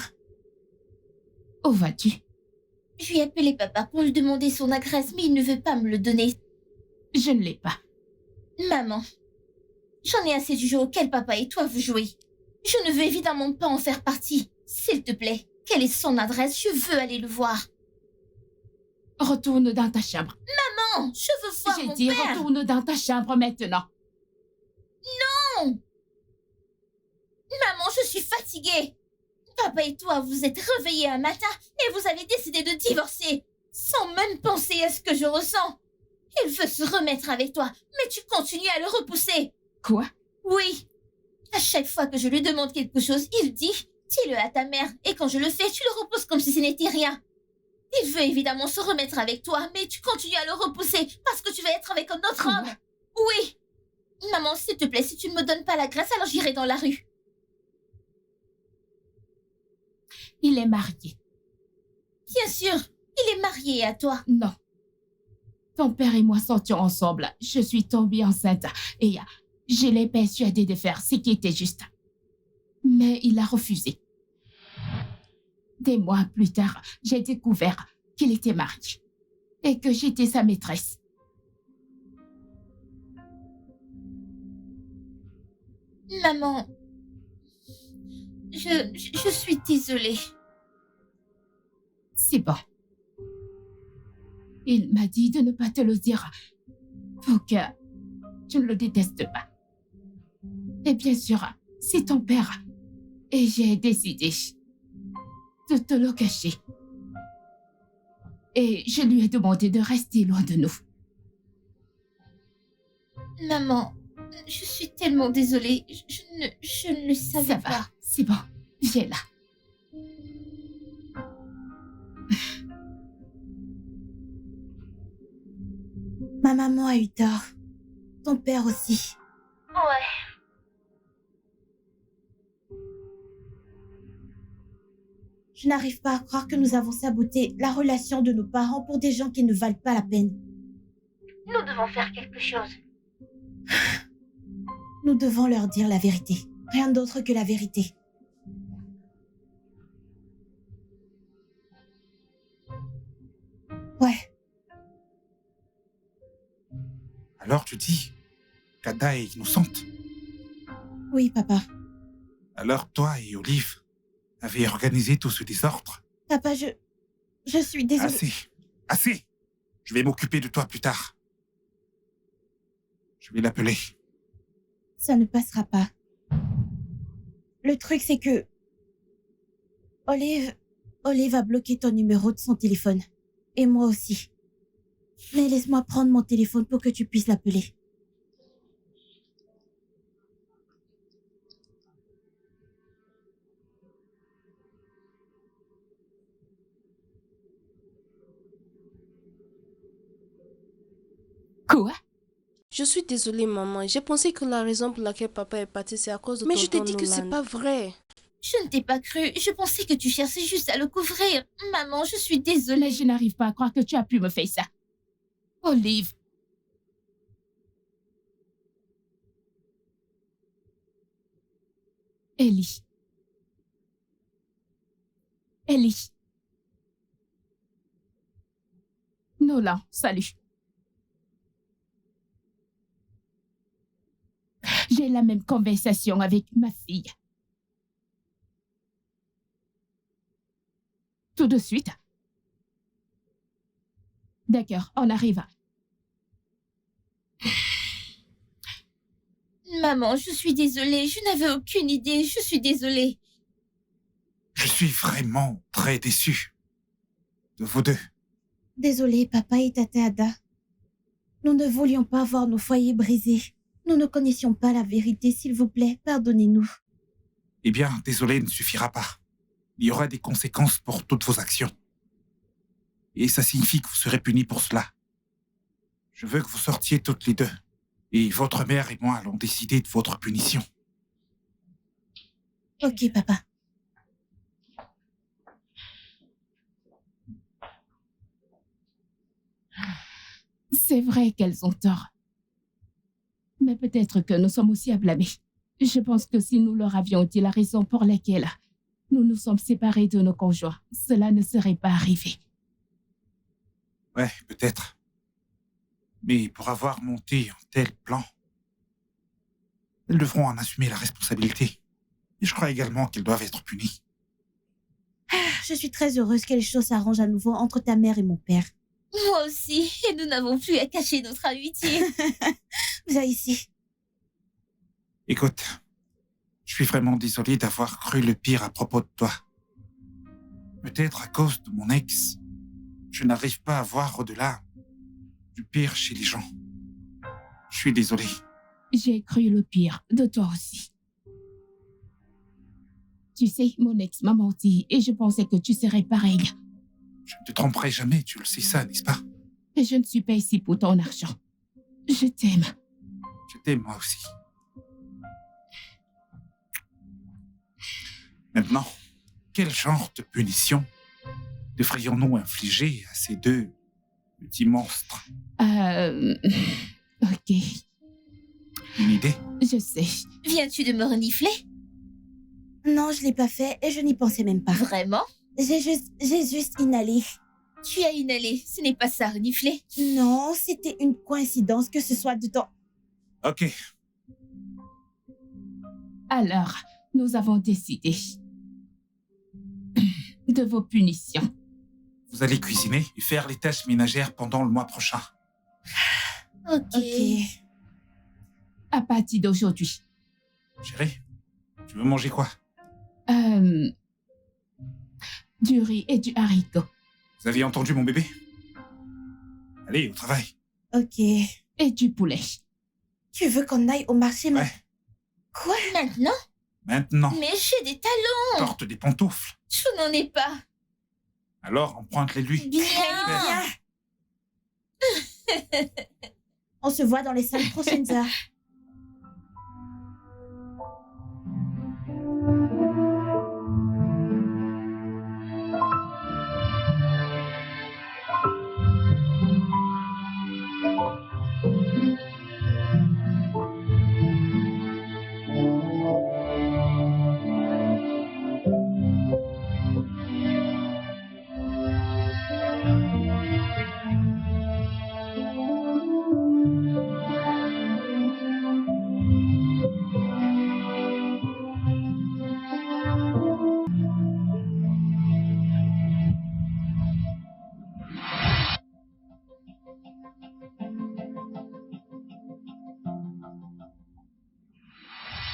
Où vas-tu? Je lui ai appelé papa pour lui demander son adresse, mais il ne veut pas me le donner. Je ne l'ai pas. Maman, j'en ai assez du jeu auquel papa et toi vous jouez. Je ne veux évidemment pas en faire partie. S'il te plaît, quelle est son adresse? Je veux aller le voir. Retourne dans ta chambre. Non, je veux voir J'ai mon dit père. retourne dans ta chambre maintenant. Non. Maman, je suis fatiguée. Papa et toi, vous êtes réveillés un matin et vous avez décidé de divorcer, sans même penser à ce que je ressens. Il veut se remettre avec toi, mais tu continues à le repousser. Quoi? Oui. À chaque fois que je lui demande quelque chose, il dit « dis-le à ta mère » et quand je le fais, tu le repousses comme si ce n'était rien. Il veut évidemment se remettre avec toi, mais tu continues à le repousser parce que tu vas être avec un autre Quoi? homme. Oui. Maman, s'il te plaît, si tu ne me donnes pas la grâce, alors j'irai dans la rue. Il est marié. Bien sûr, il est marié à toi. Non. Ton père et moi sortions ensemble. Je suis tombée enceinte et je l'ai persuadé de faire ce qui était juste. Mais il a refusé. Des mois plus tard, j'ai découvert qu'il était marié et que j'étais sa maîtresse. Maman, je suis désolée. C'est bon. Il m'a dit de ne pas te le dire pour que tu ne le détestes pas. Et bien sûr, c'est ton père. Et j'ai décidé de te le cacher. Et je lui ai demandé de rester loin de nous. Maman, je suis tellement désolée. Je ne le savais Ça va, pas. c'est bon. Viens là. Ma maman a eu tort. Ton père aussi. Ouais. Je n'arrive pas à croire que nous avons saboté la relation de nos parents pour des gens qui ne valent pas la peine. Nous devons faire quelque chose. Nous devons leur dire la vérité. Rien d'autre que la vérité. Ouais, Alors tu dis qu'Ada est innocente? oui, papa. Alors toi et Olive avez organisé tout ce désordre? Papa, je suis désolée. Assez. Assez. Je vais m'occuper de toi plus tard. Je vais l'appeler. Ça ne passera pas. Le truc, c'est que... Olive a bloqué ton numéro de son téléphone. Et moi aussi. Mais laisse-moi prendre mon téléphone pour que tu puisses l'appeler. Quoi? Je suis désolée, maman. J'ai pensé que la raison pour laquelle papa est parti, c'est à cause de Mais je t'ai tonton dit que c'est Nolan. pas vrai. Je ne t'ai pas cru. Je pensais que tu cherchais juste à le couvrir. Maman, je suis désolée. Mais je n'arrive pas à croire que tu as pu me faire ça. Olive. Ellie. Ellie. Nolan, salut. J'ai la même conversation avec ma fille. Tout de suite. D'accord, on arrive. Maman, je suis désolée. Je n'avais aucune idée. Je suis désolée. Je suis vraiment très déçu de vous deux. Désolé, papa et Tata Ada. Nous ne voulions pas voir nos foyers brisés. Nous ne connaissions pas la vérité, s'il vous plaît. Pardonnez-nous. Eh bien, désolé ne suffira pas. Il y aura des conséquences pour toutes vos actions. Et ça signifie que vous serez punis pour cela. Je veux que vous sortiez toutes les deux. Et votre mère et moi allons décider de votre punition. Ok, papa. C'est vrai qu'elles ont tort. Mais peut-être que nous sommes aussi à blâmer. Je pense que si nous leur avions dit la raison pour laquelle nous nous sommes séparés de nos conjoints, cela ne serait pas arrivé. Ouais, peut-être. Mais pour avoir monté un tel plan, elles devront en assumer la responsabilité. Et je crois également qu'elles doivent être punies. Je suis très heureuse que les choses s'arrangent à nouveau entre ta mère et mon père. Moi aussi. Et nous n'avons plus à cacher notre amitié. Viens ici. Écoute, je suis vraiment désolé d'avoir cru le pire à propos de toi. Peut-être à cause de mon ex, je n'arrive pas à voir au-delà du pire chez les gens. Je suis désolé. J'ai cru le pire de toi aussi. Tu sais, mon ex m'a menti et je pensais que tu serais pareil. Je ne te tromperai jamais, tu le sais ça, n'est-ce pas? Et je ne suis pas ici pour ton argent. Je t'aime. Je t'aime moi aussi. Maintenant, quel genre de punition devrions-nous infliger à ces deux petits monstres? Ok, Une idée? je sais. Viens-tu de me renifler? Non, je l'ai pas fait et je n'y pensais même pas. Vraiment? J'ai juste inhalé. Tu as inhalé. Ce n'est pas ça, renifler. Non, c'était une coïncidence que ce soit de ton... Ok, Alors, nous avons décidé de vos punitions. vous allez cuisiner et faire les tâches ménagères pendant le mois prochain. Ok. À partir d'aujourd'hui. Chérie, tu veux manger quoi? Du riz et du haricot. Vous aviez entendu mon bébé? Allez, au travail. Ok. Et du poulet. Tu veux qu'on aille au marché Ouais, Quoi? Maintenant? maintenant, Mais j'ai des talons. porte des pantoufles. Je n'en ai pas. Alors, emprunte-les-lui. Bien. On se voit dans les 5 prochaines heures.